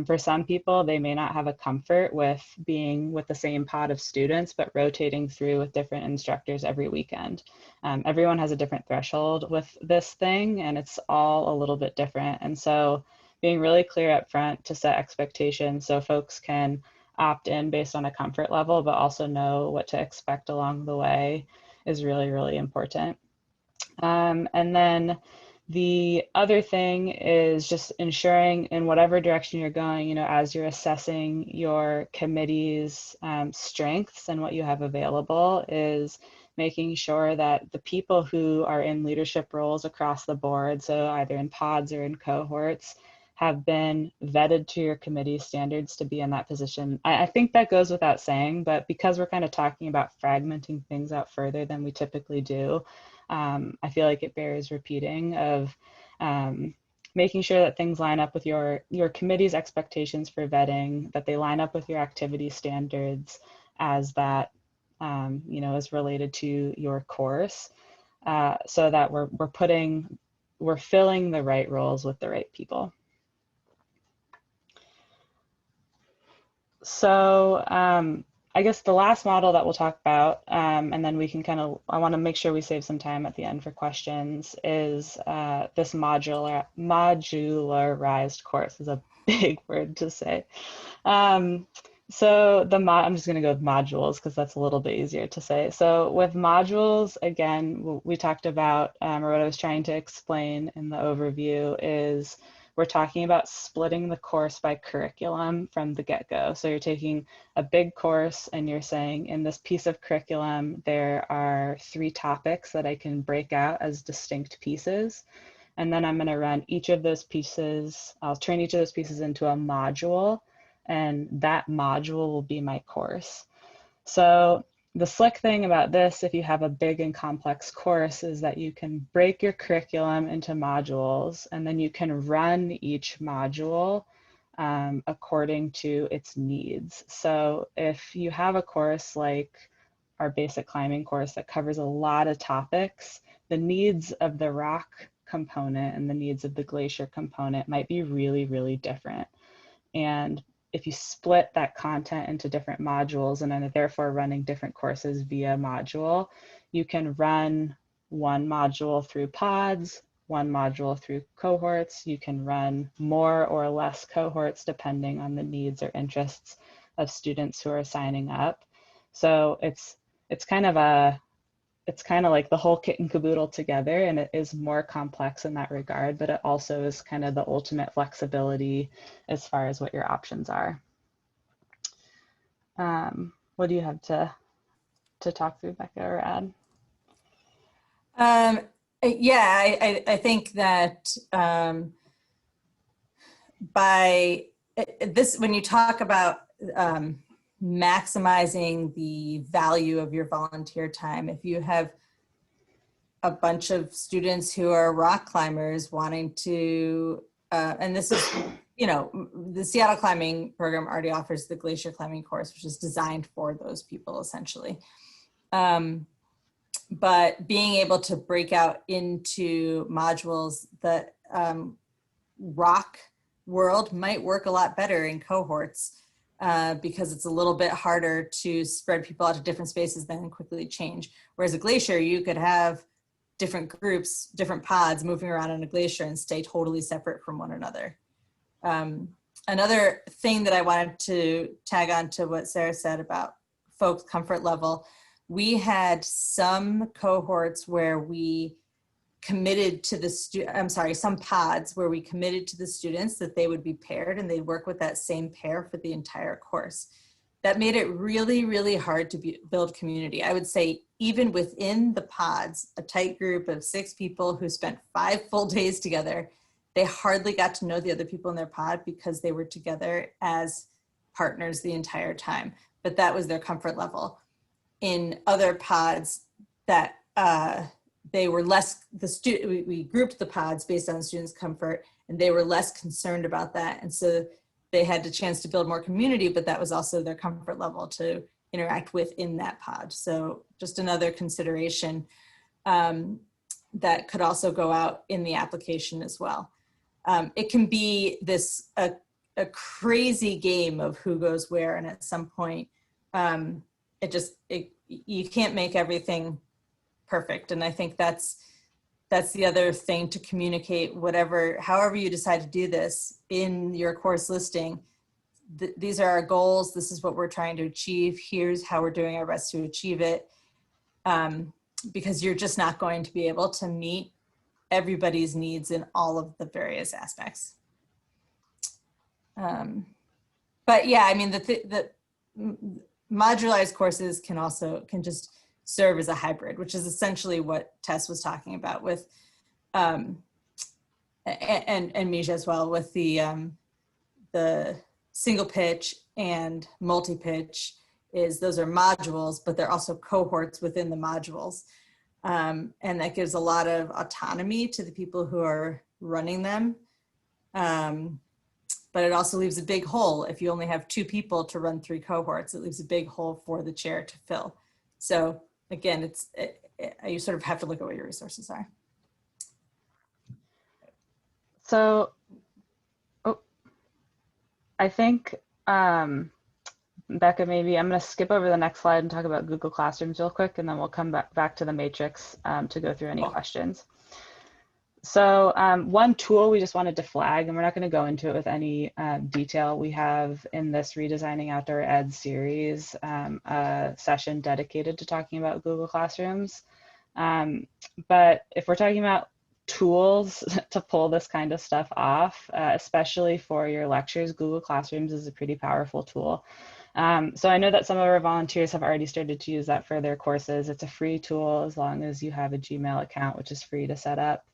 for some people, they may not have a comfort with being with the same pod of students, but rotating through with different instructors every weekend. Everyone has a different threshold with this thing, and it's all a little bit different. And so being really clear up front to set expectations so folks can opt in based on a comfort level, but also know what to expect along the way is really, really important. And then the other thing is just ensuring in whatever direction you're going, as you're assessing your committee's strengths and what you have available, is making sure that the people who are in leadership roles across the board, so either in pods or in cohorts, have been vetted to your committee standards to be in that position. I think that goes without saying, but because we're kind of talking about fragmenting things out further than we typically do, I feel like it bears repeating of making sure that things line up with your committee's expectations for vetting, that they line up with your activity standards as that is related to your course, so that we're filling the right roles with the right people. So I guess the last model that we'll talk about, and then we can I want to make sure we save some time at the end for questions, is this modularized course. Is a big word to say. So I'm just going to go with modules because that's a little bit easier to say. So with modules, again, we talked about, or what I was trying to explain in the overview is, we're talking about splitting the course by curriculum from the get-go. So you're taking a big course and you're saying, in this piece of curriculum, there are 3 topics that I can break out as distinct pieces. And then I'm going to run each of those pieces, I'll turn each of those pieces into a module, and that module will be my course. So the slick thing about this, if you have a big and complex course, is that you can break your curriculum into modules, and then you can run each module according to its needs. So if you have a course like our basic climbing course that covers a lot of topics, the needs of the rock component and the needs of the glacier component might be really, really different. And if you split that content into different modules and are therefore running different courses via module, you can run one module through pods, one module through cohorts. You can run more or less cohorts depending on the needs or interests of students who are signing up. So it's kind of like the whole kit and caboodle together, and it is more complex in that regard, but it also is kind of the ultimate flexibility as far as what your options are. What do you have to talk through, Becca or add? Yeah, I think that by this, when you talk about maximizing the value of your volunteer time, if you have a bunch of students who are rock climbers wanting to, and this is, you know, the Seattle climbing program already offers the glacier climbing course, which is designed for those people essentially. But being able to break out into modules that rock world might work a lot better in cohorts because it's a little bit harder to spread people out to different spaces than quickly change. Whereas a glacier, you could have different groups, different pods moving around on a glacier and stay totally separate from one another. Another thing that I wanted to tag on to what Sarah said about folks' comfort level, we had some cohorts where we committed to the some pods where we committed to the students that they would be paired and they'd work with that same pair for the entire course. That made it really, really hard to build community. I would say even within the pods, a tight group of 6 people who spent 5 full days together, they hardly got to know the other people in their pod because they were together as partners the entire time. But that was their comfort level. In other pods that they were less, we grouped the pods based on the students' comfort, and they were less concerned about that. And so they had the chance to build more community, but that was also their comfort level to interact with in that pod. So just another consideration that could also go out in the application as well. It can be this a crazy game of who goes where, and at some point, you can't make everything perfect. And I think that's the other thing to communicate, however you decide to do this in your course listing. These are our goals. This is what we're trying to achieve. Here's how we're doing our best to achieve it. Because you're just not going to be able to meet everybody's needs in all of the various aspects. But yeah, I mean, the modularized courses can just serve as a hybrid, which is essentially what Tess was talking about with, and Misha as well, with the single pitch and multi-pitch. Those are modules, but they're also cohorts within the modules. And that gives a lot of autonomy to the people who are running them. But it also leaves a big hole. If you only have 2 people to run 3 cohorts, it leaves a big hole for the chair to fill. So again, you sort of have to look at what your resources are. So, I think, Becca, maybe I'm going to skip over the next slide and talk about Google Classrooms real quick, and then we'll come back to the matrix to go through any questions. So one tool we just wanted to flag, and we're not going to go into it with any detail. We have in this Redesigning Outdoor Ed series a session dedicated to talking about Google Classrooms. But if we're talking about tools to pull this kind of stuff off, especially for your lectures, Google Classrooms is a pretty powerful tool. So I know that some of our volunteers have already started to use that for their courses. It's a free tool as long as you have a Gmail account, which is free to set up.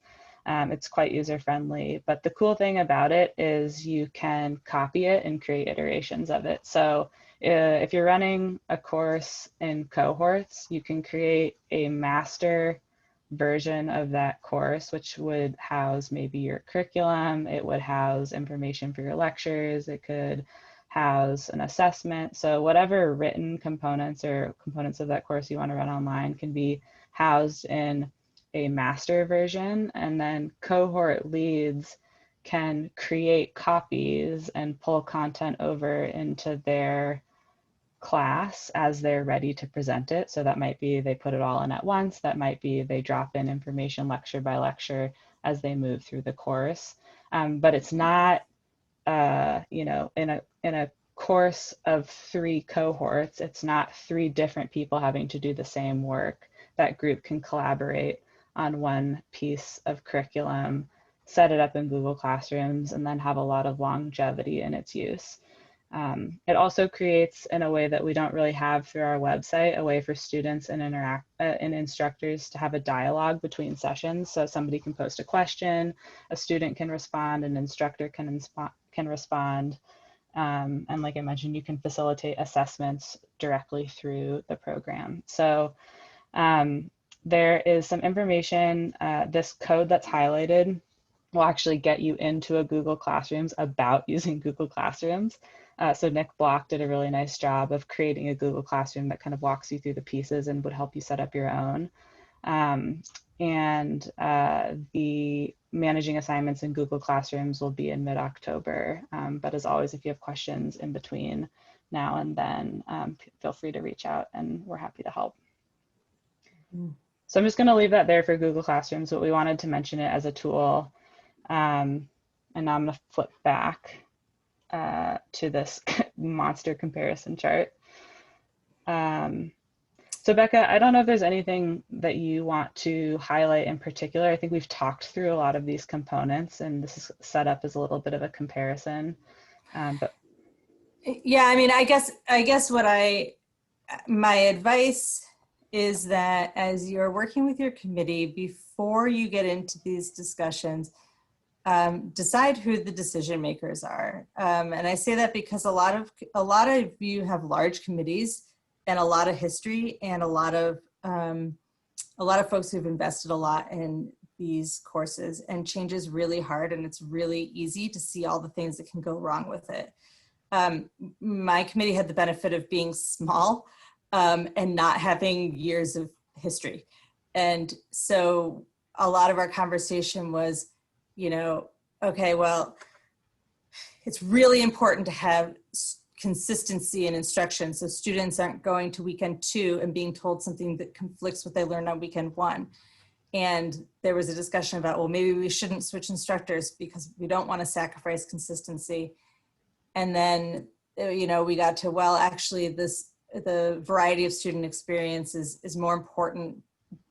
It's quite user-friendly, but the cool thing about it is you can copy it and create iterations of it. So if you're running a course in cohorts, you can create a master version of that course, which would house maybe your curriculum. It would house information for your lectures. It could house an assessment. So whatever written components or components of that course you want to run online can be housed in a master version, and then cohort leads can create copies and pull content over into their class as they're ready to present it. So that might be they put it all in at once. That might be they drop in information lecture by lecture as they move through the course. But it's not, you know, in a course of 3 cohorts, it's not 3 different people having to do the same work. That group can collaborate on one piece of curriculum, set it up in Google Classrooms, and then have a lot of longevity in its use. It also creates, in a way that we don't really have through our website, a way for students and instructors to have a dialogue between sessions. So somebody can post a question, a student can respond, an instructor can respond. And like I mentioned, you can facilitate assessments directly through the program. So there is some information, this code that's highlighted will actually get you into a Google Classrooms about using Google Classrooms. So Nick Block did a really nice job of creating a Google Classroom that kind of walks you through the pieces and would help you set up your own. The managing assignments in Google Classrooms will be in mid-October. But as always, if you have questions in between now and then, feel free to reach out and we're happy to help. So I'm just going to leave that there for Google Classrooms, but we wanted to mention it as a tool. And now I'm going to flip back to this monster comparison chart. So Becca, I don't know if there's anything that you want to highlight in particular. I think we've talked through a lot of these components and this is set up as a little bit of a comparison. But yeah, I mean, I guess my advice is that as you're working with your committee, before you get into these discussions, decide who the decision makers are. And I say that because a lot of you have large committees and a lot of history and a lot of folks who've invested a lot in these courses, and change is really hard and it's really easy to see all the things that can go wrong with it. My committee had the benefit of being small and not having years of history. And so a lot of our conversation was, you know, okay, well, it's really important to have consistency in instruction so students aren't going to weekend 2 and being told something that conflicts what they learned on weekend 1. And there was a discussion about, well, maybe we shouldn't switch instructors because we don't want to sacrifice consistency. And then, you know, we got to, well, actually the variety of student experience is more important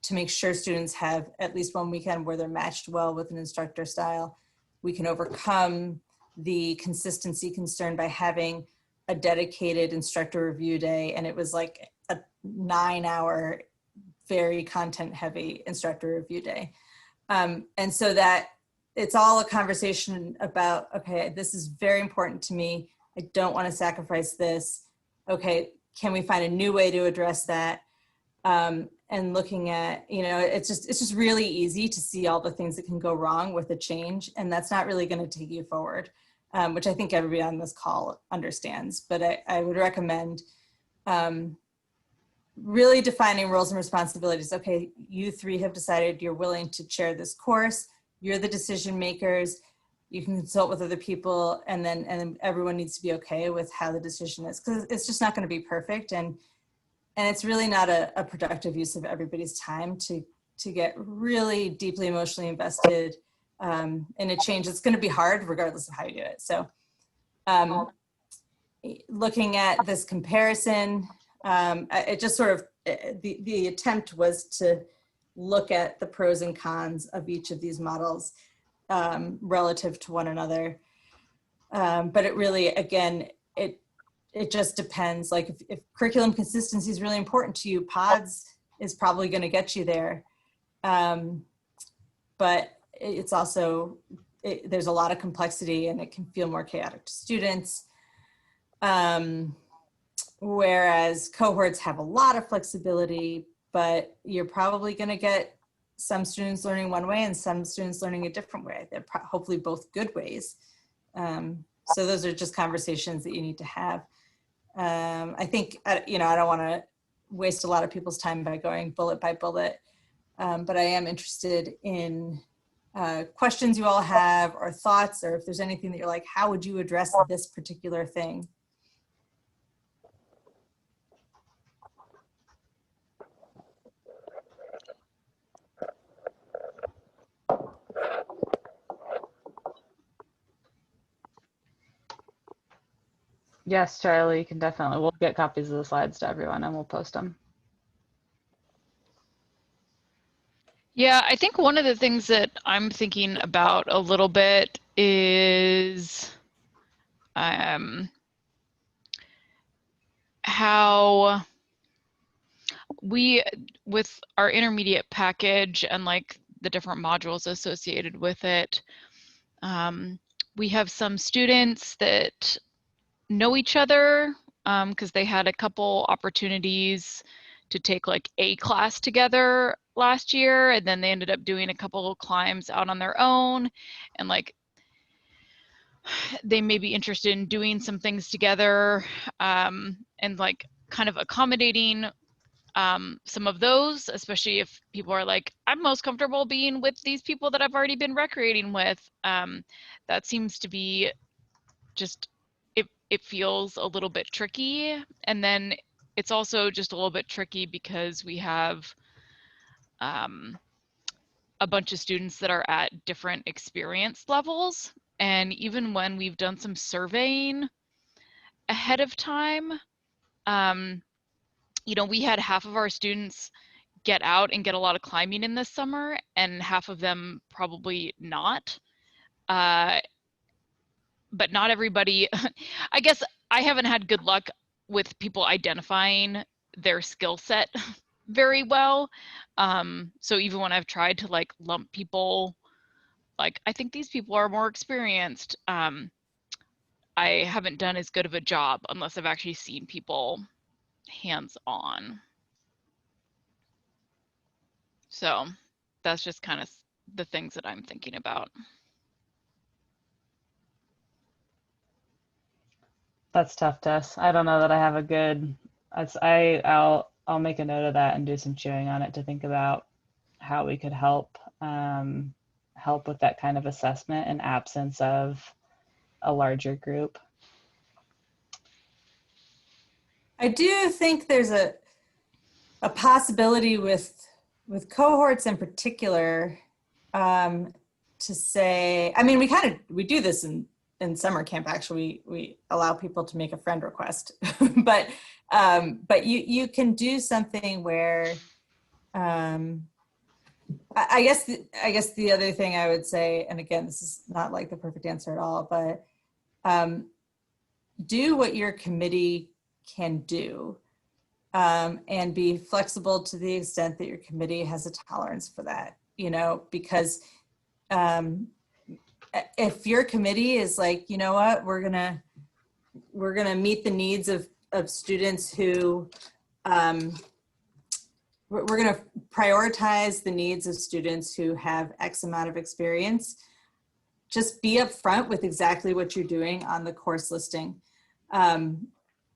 to make sure students have at least one weekend where they're matched well with an instructor style. We can overcome the consistency concern by having a dedicated instructor review day. And it was like a 9-hour, very content heavy instructor review day. And so that it's all a conversation about, okay, this is very important to me. I don't want to sacrifice this. Okay, can we find a new way to address that? And looking at, you know, it's just really easy to see all the things that can go wrong with a change, and that's not really going to take you forward, which I think everybody on this call understands. But I would recommend really defining roles and responsibilities. Okay, you 3 have decided you're willing to chair this course. You're the decision makers. You can consult with other people, and then everyone needs to be okay with how the decision is, because it's just not going to be perfect, and it's really not a productive use of everybody's time to get really deeply emotionally invested in a change. It's going to be hard regardless of how you do it. So looking at this comparison, it just sort of, the attempt was to look at the pros and cons of each of these models relative to one another. But it really, again, it just depends. Like if curriculum consistency is really important to you, PODS is probably going to get you there. But it's also, there's a lot of complexity and it can feel more chaotic to students. Whereas cohorts have a lot of flexibility, but you're probably going to get some students learning one way and some students learning a different way. They're hopefully both good ways. So those are just conversations that you need to have. I think, you know, I don't want to waste a lot of people's time by going bullet by bullet, but I am interested in questions you all have or thoughts, or if there's anything that you're like, how would you address this particular thing? yes, Charlie, you can definitely, we'll get copies of the slides to everyone and we'll post them. Yeah, I think one of the things that I'm thinking about a little bit is how we, with our intermediate package and like the different modules associated with it, we have some students that know each other because they had a couple opportunities to take like a class together last year, and then they ended up doing a couple of climbs out on their own, and like they may be interested in doing some things together, and like kind of accommodating some of those, especially if people are like, I'm most comfortable being with these people that I've already been recreating with. That seems to be just, it feels a little bit tricky. And then it's also just a little bit tricky because we have a bunch of students that are at different experience levels. And even when we've done some surveying ahead of time, you know, we had half of our students get out and get a lot of climbing in this summer, and half of them probably not. But not everybody, I guess I haven't had good luck with people identifying their skill set very well. So even when I've tried to like lump people, like I think these people are more experienced, I haven't done as good of a job unless I've actually seen people hands-on. So that's just kind of the things that I'm thinking about. That's tough, Tess. I don't know that I have a good, I'll make a note of that and do some chewing on it to think about how we could help with that kind of assessment in absence of a larger group. I do think there's a possibility with cohorts in particular, to say, I mean, we do this in summer camp. Actually, we allow people to make a friend request, but you can do something where, I guess the other thing I would say, and again, this is not like the perfect answer at all, but do what your committee can do, and be flexible to the extent that your committee has a tolerance for that, you know, because if your committee is like, you know what, we're gonna meet the needs of students who, we're gonna prioritize the needs of students who have X amount of experience, just be upfront with exactly what you're doing on the course listing.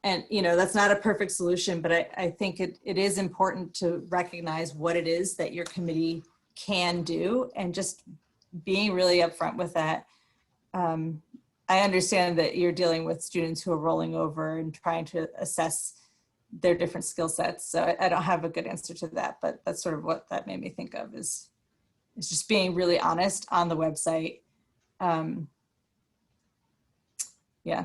And, you know, that's not a perfect solution, but I think it is important to recognize what it is that your committee can do, and just being really upfront with that. I understand that you're dealing with students who are rolling over and trying to assess their different skill sets. So I don't have a good answer to that, but that's sort of what that made me think of, is just being really honest on the website. Yeah.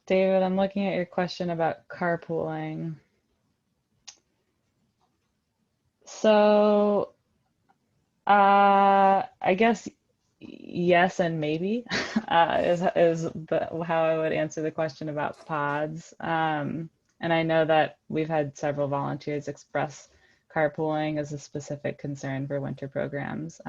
David, I'm looking at your question about carpooling. So I guess yes and maybe is how I would answer the question about pods. And I know that we've had several volunteers express carpooling as a specific concern for winter programs.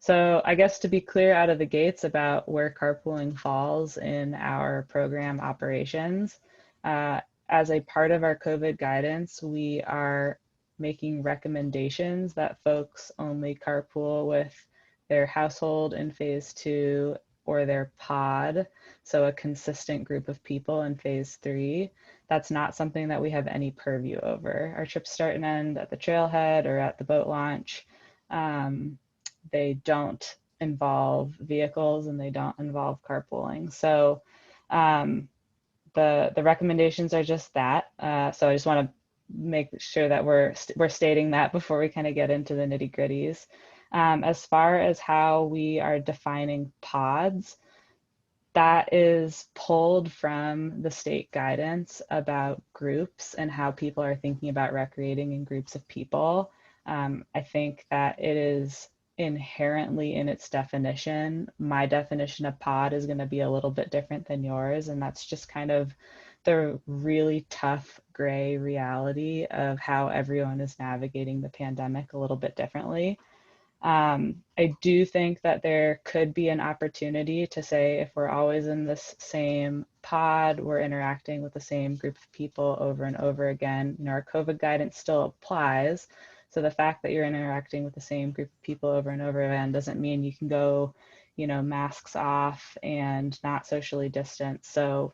So I guess to be clear out of the gates about where carpooling falls in our program operations, as a part of our COVID guidance, we are making recommendations that folks only carpool with their household in phase 2 or their pod, so a consistent group of people in phase 3. That's not something that we have any purview over. Our trips start and end at the trailhead or at the boat launch. They don't involve vehicles and they don't involve carpooling. So the recommendations are just that. So I just want to make sure that we're stating that before we kind of get into the nitty gritties. As far as how we are defining pods, that is pulled from the state guidance about groups and how people are thinking about recreating in groups of people. I think that it is inherently in its definition, my definition of pod is going to be a little bit different than yours. And that's just kind of the really tough gray reality of how everyone is navigating the pandemic a little bit differently. I do think that there could be an opportunity to say, if we're always in this same pod, we're interacting with the same group of people over and over again, you know, our COVID guidance still applies. So the fact that you're interacting with the same group of people over and over again doesn't mean you can go, you know, masks off and not socially distance. So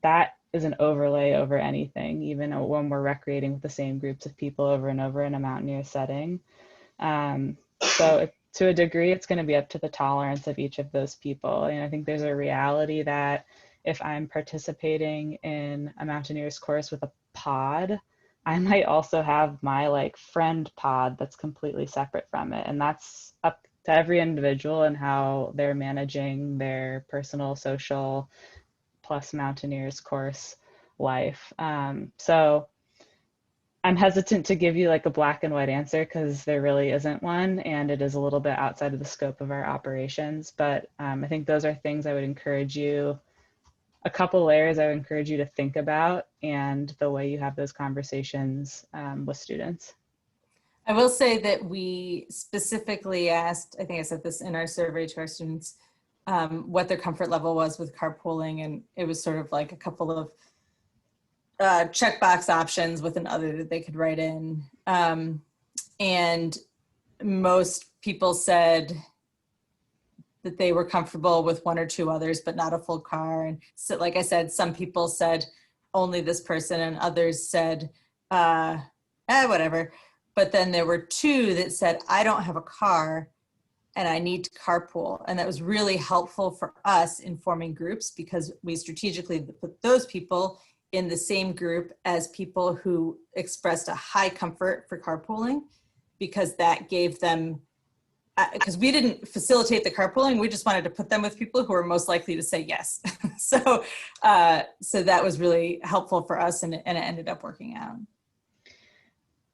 that is an overlay over anything, even when we're recreating with the same groups of people over and over in a mountaineer setting. So to a degree, it's going to be up to the tolerance of each of those people. And I think there's a reality that if I'm participating in a mountaineer's course with a pod, I might also have my like friend pod that's completely separate from it. And that's up to every individual and how they're managing their personal, social, plus mountaineer's course life. So I'm hesitant to give you like a black and white answer because there really isn't one, and it is a little bit outside of the scope of our operations. But I think those are things I would encourage you, a couple layers I would encourage you to think about, and the way you have those conversations with students. I will say that we specifically asked, I think I said this in our survey to our students, what their comfort level was with carpooling, and it was sort of like a couple of checkbox options with an other that they could write in. And most people said that they were comfortable with one or two others, but not a full car. And so, like I said, some people said only this person, and others said, whatever. But then there were two that said, I don't have a car and I need to carpool. And that was really helpful for us in forming groups, because we strategically put those people in the same group as people who expressed a high comfort for carpooling, because that gave them, because we didn't facilitate the carpooling, we just wanted to put them with people who were most likely to say yes. So that was really helpful for us, and it ended up working out.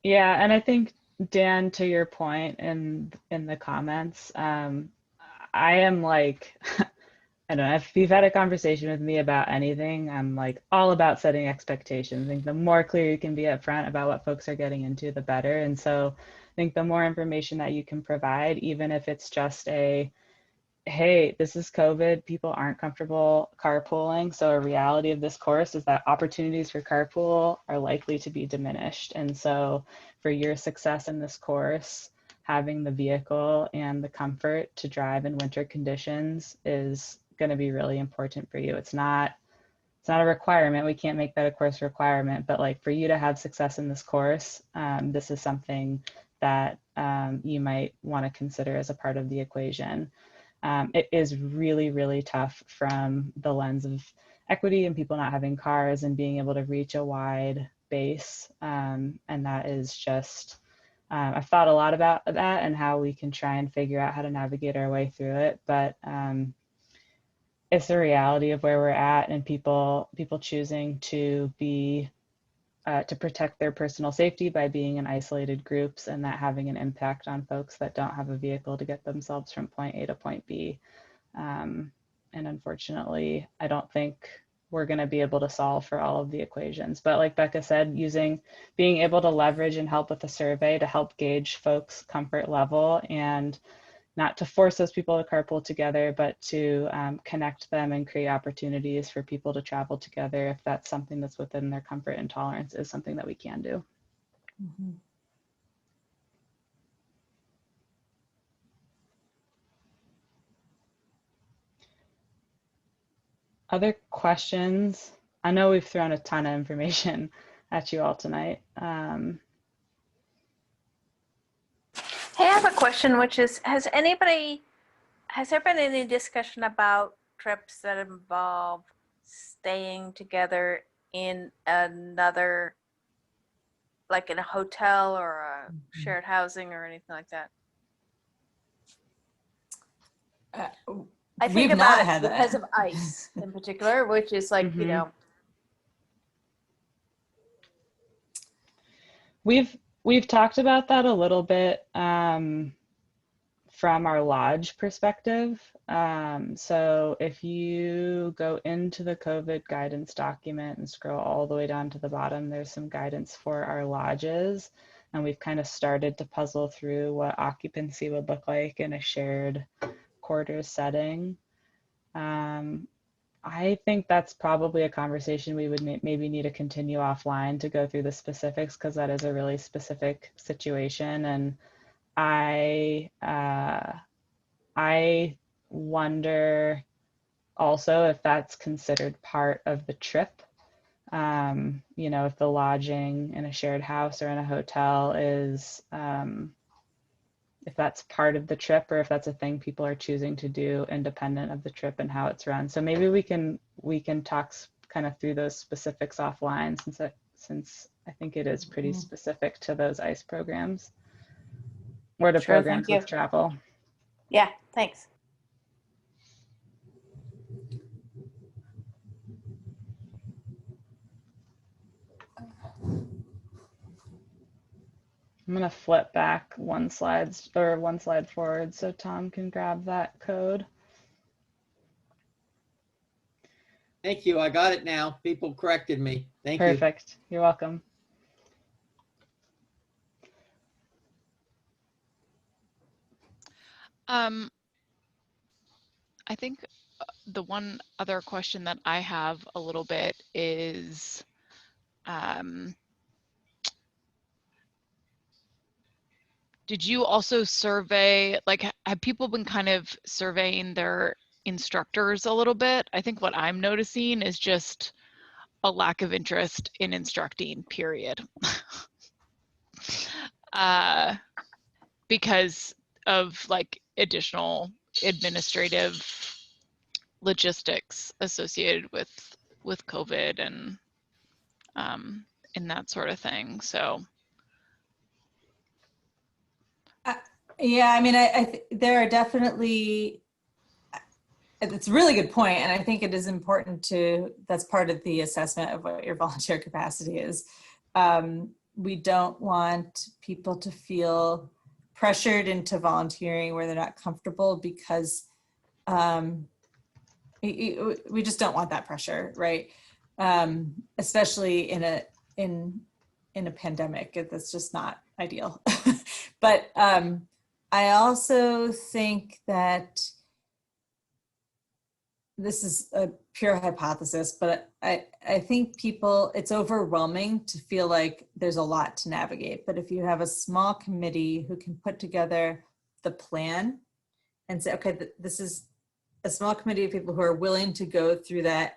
Yeah, and I think, Dan, to your point in the comments, I am like, I don't know, if you've had a conversation with me about anything, I'm like all about setting expectations. I think the more clear you can be upfront about what folks are getting into, the better. And so I think the more information that you can provide, even if it's just a, hey, this is COVID, people aren't comfortable carpooling. So a reality of this course is that opportunities for carpool are likely to be diminished. And so for your success in this course, having the vehicle and the comfort to drive in winter conditions is going to be really important for you. It's not a requirement. We can't make that a course requirement, but like for you to have success in this course, this is something that you might want to consider as a part of the equation. It is really, really tough from the lens of equity and people not having cars and being able to reach a wide base. And that is just, I've thought a lot about that and how we can try and figure out how to navigate our way through it. But it's the reality of where we're at, and people choosing to be to protect their personal safety by being in isolated groups, and that having an impact on folks that don't have a vehicle to get themselves from point A to point B. And unfortunately, I don't think we're going to be able to solve for all of the equations. But like Becca said, being able to leverage and help with a survey to help gauge folks' comfort level, and not to force those people to carpool together, but to connect them and create opportunities for people to travel together, if that's something that's within their comfort and tolerance, is something that we can do. Mm-hmm. Other questions? I know we've thrown a ton of information at you all tonight. Hey, I have a question, which is, has there been any discussion about trips that involve staying together in another, like in a hotel or a shared housing or anything like that? I think about it because of ice in particular, which is like, you know. We've talked about that a little bit. from our lodge perspective. So if you go into the COVID guidance document and scroll all the way down to the bottom, there's some guidance for our lodges. And we've kind of started to puzzle through what occupancy would look like in a shared quarters setting. I think that's probably a conversation we would maybe need to continue offline to go through the specifics, because that is a really specific situation. And I wonder also if that's considered part of the trip. You know, if the lodging in a shared house or in a hotel is, if that's part of the trip, or if that's a thing people are choosing to do independent of the trip and how it's run. So maybe we can talk kind of through those specifics offline, since I think it is pretty specific to those ICE programs or to programs with travel. Yeah, thanks. I'm going to flip back one slide forward so Tom can grab that code. Thank you. I got it now. People corrected me. Thank you. Perfect. You're welcome. I think the one other question that I have a little bit is, did you also survey, like, have people been kind of surveying their instructors a little bit? I think what I'm noticing is just a lack of interest in instructing, period. Because of like additional administrative logistics associated with COVID and that sort of thing. So yeah, I mean, there are definitely, it's a really good point, and I think it is important to, that's part of the assessment of what your volunteer capacity is. We don't want people to feel pressured into volunteering where they're not comfortable, because we just don't want that pressure, right? Especially in a pandemic. That's just not ideal. But I also think that this is a pure hypothesis, but I think people, it's overwhelming to feel like there's a lot to navigate. But if you have a small committee who can put together the plan and say, okay, this is a small committee of people who are willing to go through that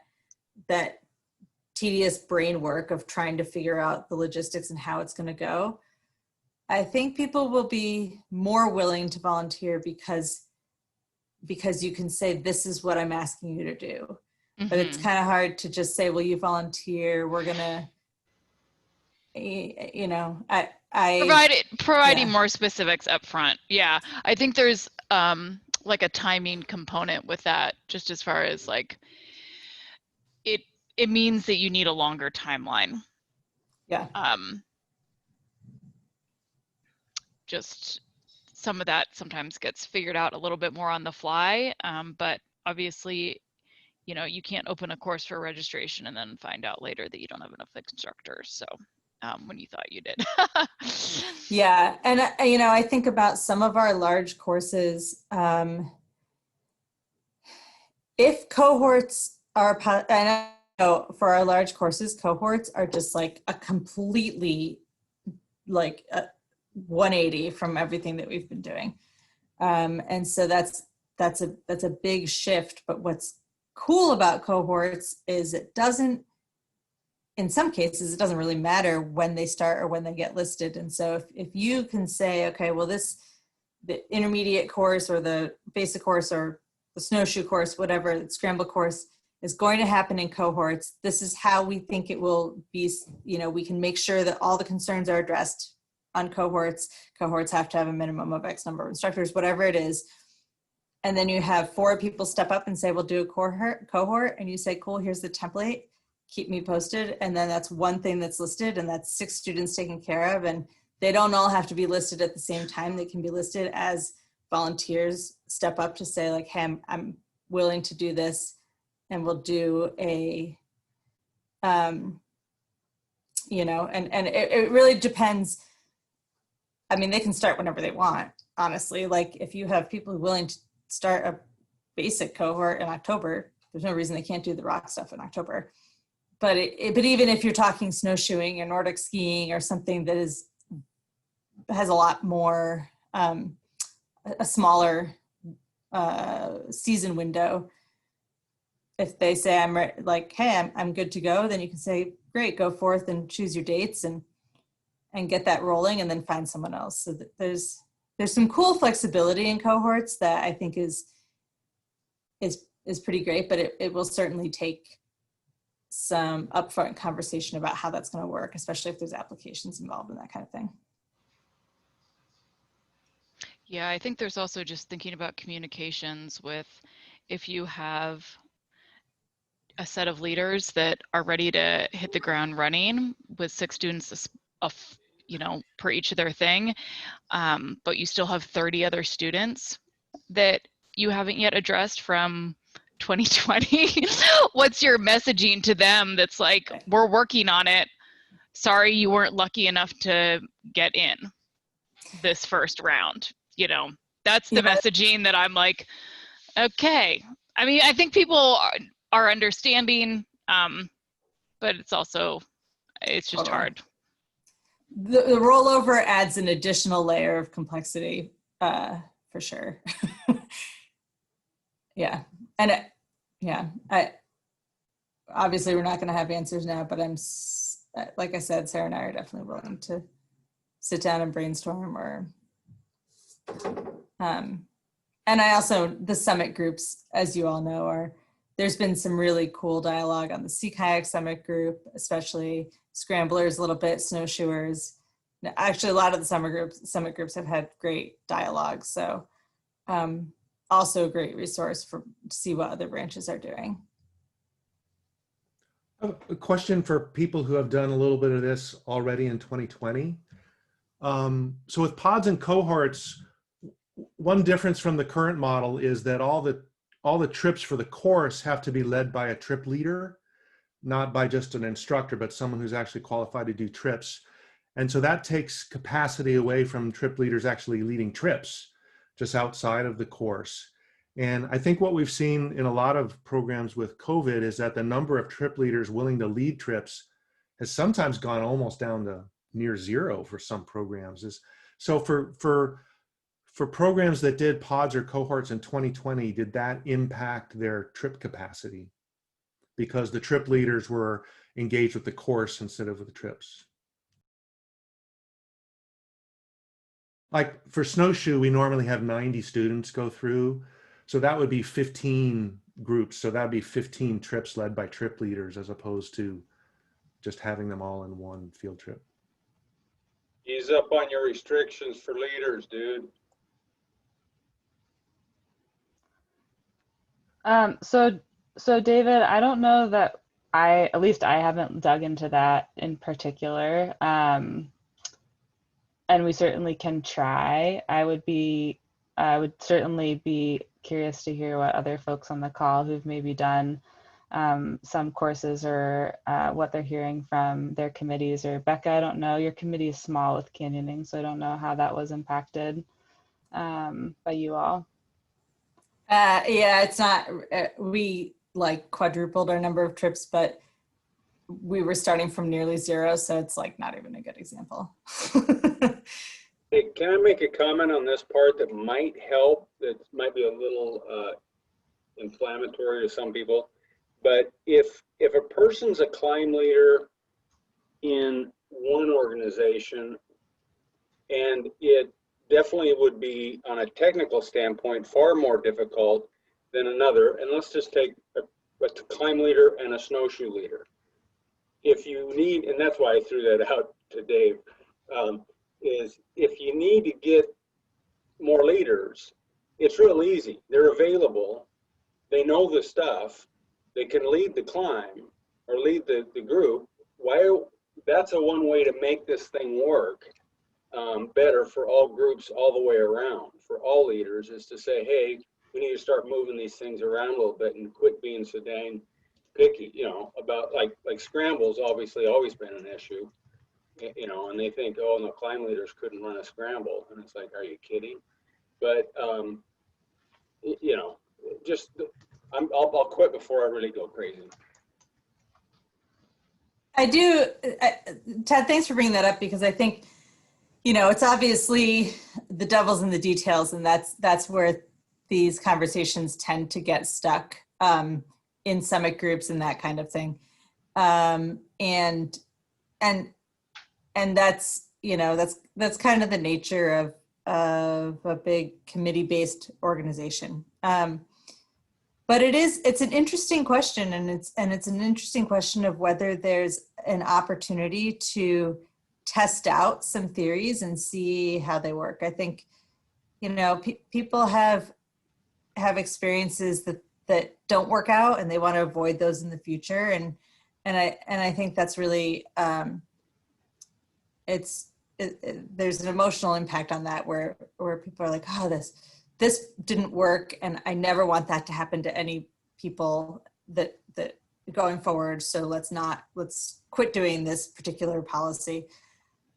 tedious brain work of trying to figure out the logistics and how it's going to go, I think people will be more willing to volunteer because you can say, this is what I'm asking you to do. Mm-hmm. But it's kind of hard to just say, well, you volunteer, we're gonna, you know, providing more specifics up front. Yeah, I think there's like a timing component with that, just as far as like it means that you need a longer timeline. Yeah. Just some of that sometimes gets figured out a little bit more on the fly, but obviously, you know, you can't open a course for registration and then find out later that you don't have enough instructors. So when you thought you did. Yeah, and you know, I think about some of our large courses. If cohorts are, and I know for our large courses, cohorts are just like a completely like 180 from everything that we've been doing. And so that's a big shift. But what's cool about cohorts is it doesn't, in some cases, it doesn't really matter when they start or when they get listed. And so if you can say, okay, well, the intermediate course or the basic course or the snowshoe course, whatever, the scramble course is going to happen in cohorts. This is how we think it will be, you know, we can make sure that all the concerns are addressed on cohorts. Cohorts have to have a minimum of X number of instructors, whatever it is. And then you have 4 people step up and say, we'll do a cohort. And you say, cool, here's the template, keep me posted. And then that's one thing that's listed, and that's 6 students taken care of. And they don't all have to be listed at the same time. They can be listed as volunteers step up to say like, hey, I'm willing to do this, and we'll do a, you know, and it really depends. I mean, they can start whenever they want, honestly. Like if you have people willing to start a basic cohort in October, there's no reason they can't do the rock stuff in October. But but even if you're talking snowshoeing or Nordic skiing or something that has a lot more, a smaller season window, if they say like, hey, I'm good to go, then you can say, great, go forth and choose your dates and get that rolling, and then find someone else. So there's some cool flexibility in cohorts that I think is pretty great, but it will certainly take some upfront conversation about how that's going to work, especially if there's applications involved in that kind of thing. Yeah, I think there's also just thinking about communications with, if you have a set of leaders that are ready to hit the ground running with 6 students, you know, per each of their thing, but you still have 30 other students that you haven't yet addressed from 2020. What's your messaging to them that's like, we're working on it, sorry you weren't lucky enough to get in this first round? You know, that's the messaging that I'm like, okay. I mean, I think people are understanding, but it's just hard. The rollover adds an additional layer of complexity, for sure. Yeah, and obviously we're not going to have answers now, but like I said, Sarah and I are definitely willing to sit down and brainstorm, or and I also, the summit groups, as you all know, there's been some really cool dialogue on the Sea Kayak Summit group, especially scramblers a little bit, snowshoers. Actually, a lot of the summit groups have had great dialogue. So also a great resource to see what other branches are doing. A question for people who have done a little bit of this already in 2020. So with pods and cohorts, one difference from the current model is that all the trips for the course have to be led by a trip leader, not by just an instructor, but someone who's actually qualified to do trips. And so that takes capacity away from trip leaders actually leading trips just outside of the course. And I think what we've seen in a lot of programs with COVID is that the number of trip leaders willing to lead trips has sometimes gone almost down to near zero for some programs. So for programs that did pods or cohorts in 2020, did that impact their trip capacity because the trip leaders were engaged with the course instead of with the trips? Like for snowshoe, we normally have 90 students go through. So that would be 15 groups. So that'd be 15 trips led by trip leaders as opposed to just having them all in one field trip. Ease up on your restrictions for leaders, dude. So David, I don't know that at least I haven't dug into that in particular. And we certainly can try. I would certainly be curious to hear what other folks on the call who've maybe done some courses or what they're hearing from their committees. Or Becca, I don't know, your committee is small with canyoning, so I don't know how that was impacted by you all. Yeah, it's not, we like quadrupled our number of trips, but we were starting from nearly zero. So it's like not even a good example. Hey, can I make a comment on this part that might help? That might be a little inflammatory to some people. But if a person's a climb leader in one organization, and it definitely would be on a technical standpoint far more difficult than another, and let's just take a climb leader and a snowshoe leader. If you need, and that's why I threw that out to Dave, is if you need to get more leaders, it's real easy. They're available. They know the stuff. They can lead the climb or lead the group. That's a one way to make this thing work. better for all groups all the way around, for all leaders, is to say, hey, we need to start moving these things around a little bit and quit being so dang picky, you know, about like scrambles obviously always been an issue, you know, and they think, oh, no, climb leaders couldn't run a scramble. And it's like, are you kidding? But, you know, just, I'll quit before I really go crazy. I do, Ted, thanks for bringing that up, because I think, you know, it's obviously the devil's in the details, and that's where these conversations tend to get stuck in summit groups and that kind of thing. And that's, you know, that's kind of the nature of a big committee-based organization. But it's an interesting question, and it's an interesting question of whether there's an opportunity to test out some theories and see how they work. I think, you know, people have experiences that don't work out, and they want to avoid those in the future. And I think that's really there's an emotional impact on that where people are like, oh, this didn't work, and I never want that to happen to any people that going forward. So let's quit doing this particular policy.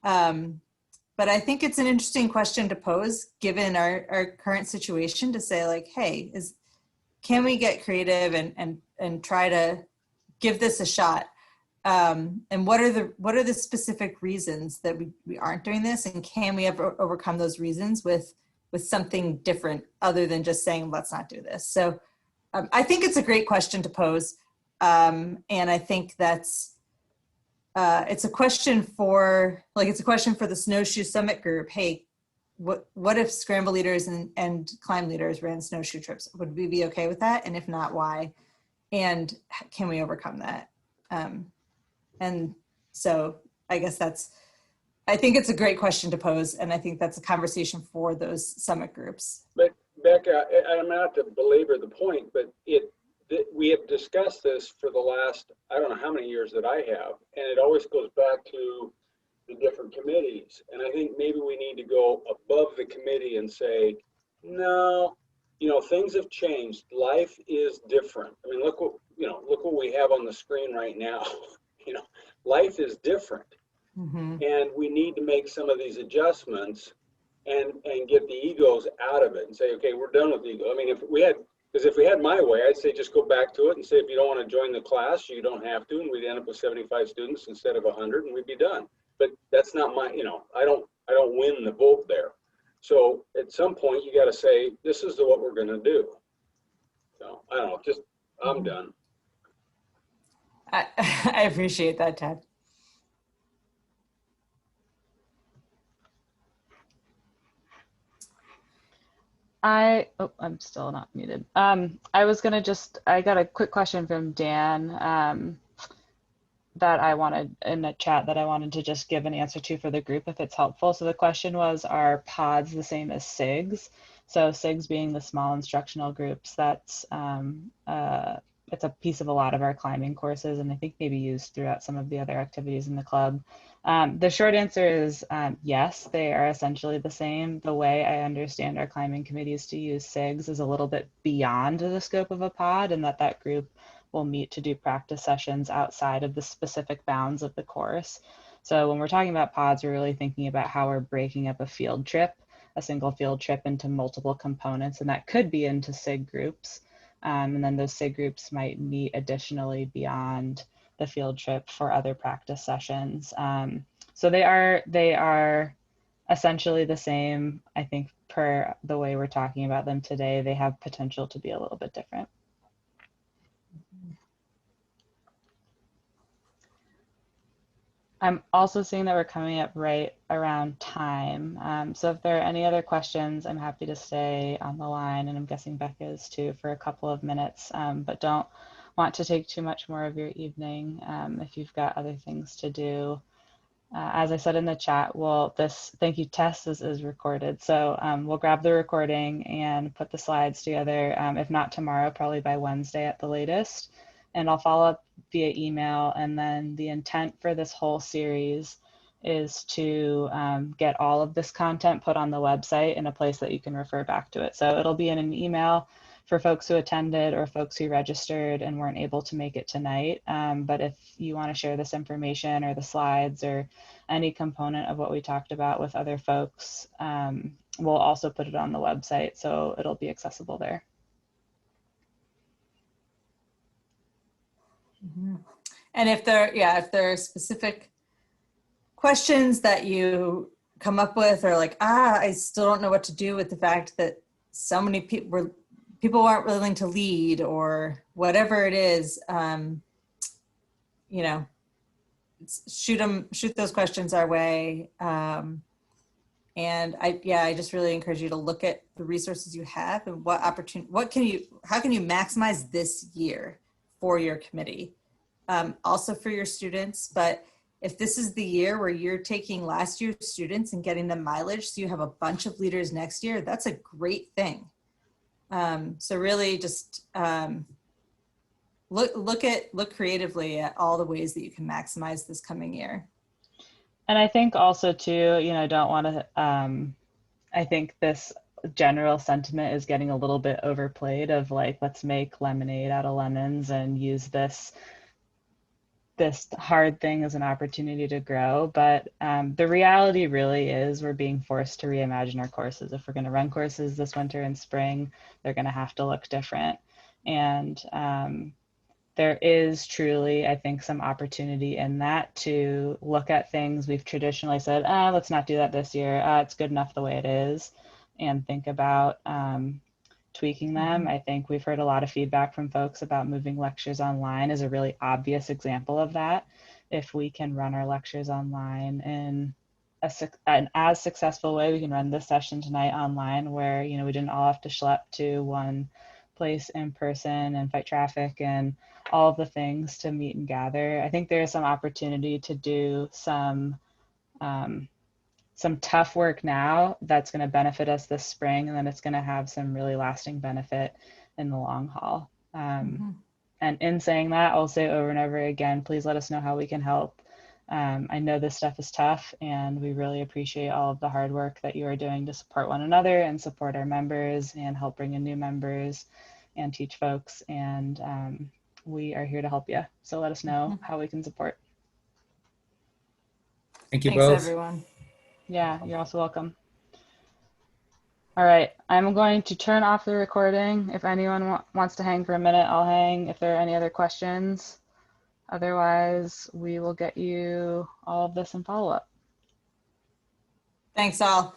But I think it's an interesting question to pose, given our current situation, to say like, hey, can we get creative and try to give this a shot? And what are the specific reasons that we aren't doing this, and can we ever overcome those reasons with something different other than just saying, let's not do this? So I think it's a great question to pose. And I think that's, it's a question for the Snowshoe Summit group. Hey, what if scramble leaders and climb leaders ran snowshoe trips? Would we be okay with that? And if not, why? And can we overcome that? And so I guess I think it's a great question to pose, and I think that's a conversation for those summit groups. But Becca, I'm not to belabor the point, but we have discussed this for the last, I don't know how many years that I have, and it always goes back to the different committees. And I think maybe we need to go above the committee and say, no, you know, things have changed. Life is different. I mean, look what we have on the screen right now. You know, life is different. Mm-hmm. And we need to make some of these adjustments and get the egos out of it and say, okay, we're done with ego. I mean, if we had my way, I'd say just go back to it and say, if you don't want to join the class, you don't have to, and we'd end up with 75 students instead of 100, and we'd be done. But that's not my, you know, I don't win the vote there. So at some point you got to say, this is what we're going to do. So I don't know, I'm done. I appreciate that, Ted. I'm still not muted. I was gonna I got a quick question from Dan that I wanted in the chat that I wanted to just give an answer to for the group if it's helpful. So the question was, are pods the same as SIGs? So SIGs being the small instructional groups, that's it's a piece of a lot of our climbing courses, and I think maybe used throughout some of the other activities in the club. The short answer is yes, they are essentially the same. The way I understand our climbing committees to use SIGs is a little bit beyond the scope of a pod, and that group will meet to do practice sessions outside of the specific bounds of the course. So when we're talking about pods, we're really thinking about how we're breaking up a field trip, a single field trip, into multiple components, and that could be into SIG groups. And then those SIG groups might meet additionally beyond the field trip for other practice sessions. So they are essentially the same. I think per the way we're talking about them today, they have potential to be a little bit different. I'm also seeing that we're coming up right around time. So if there are any other questions, I'm happy to stay on the line, and I'm guessing Becca is too, for a couple of minutes, but don't want to take too much more of your evening if you've got other things to do. As I said in the chat, this thank you test is recorded. So we'll grab the recording and put the slides together, if not tomorrow, probably by Wednesday at the latest. And I'll follow up via email. And then the intent for this whole series is to get all of this content put on the website in a place that you can refer back to it. So it'll be in an email for folks who attended or folks who registered and weren't able to make it tonight. But if you want to share this information or the slides or any component of what we talked about with other folks, we'll also put it on the website, so it'll be accessible there. Mm-hmm. And if there are specific questions that you come up with, or like, I still don't know what to do with the fact that so many people aren't willing to lead, or whatever it is, you know, shoot those questions our way. And I just really encourage you to look at the resources you have and how can you maximize this year for your committee, also for your students. But if this is the year where you're taking last year's students and getting them mileage, so you have a bunch of leaders next year, that's a great thing. So really just look creatively at all the ways that you can maximize this coming year. And I think also too, you know, don't want to, I think this general sentiment is getting a little bit overplayed of like, let's make lemonade out of lemons and use this hard thing as an opportunity to grow. But the reality really is we're being forced to reimagine our courses. If we're going to run courses this winter and spring, they're going to have to look different. And there is truly, I think, some opportunity in that to look at things we've traditionally said, let's not do that this year. It's good enough the way it is, and think about tweaking them. I think we've heard a lot of feedback from folks about moving lectures online is a really obvious example of that. If we can run our lectures online in an as successful way, we can run this session tonight online, where, you know, we didn't all have to schlep to one place in person and fight traffic and all of the things to meet and gather. I think there is some opportunity to do some tough work now that's going to benefit us this spring, and then it's going to have some really lasting benefit in the long haul. And in saying that, I'll say over and over again, please let us know how we can help. I know this stuff is tough, and we really appreciate all of the hard work that you are doing to support one another and support our members and help bring in new members and teach folks. And we are here to help you. So let us know how we can support. Thank you Thanks, both. everyone. Yeah, you're also welcome. All right, I'm going to turn off the recording. If anyone wants to hang for a minute, I'll hang if there are any other questions. Otherwise, we will get you all of this in follow-up. Thanks all.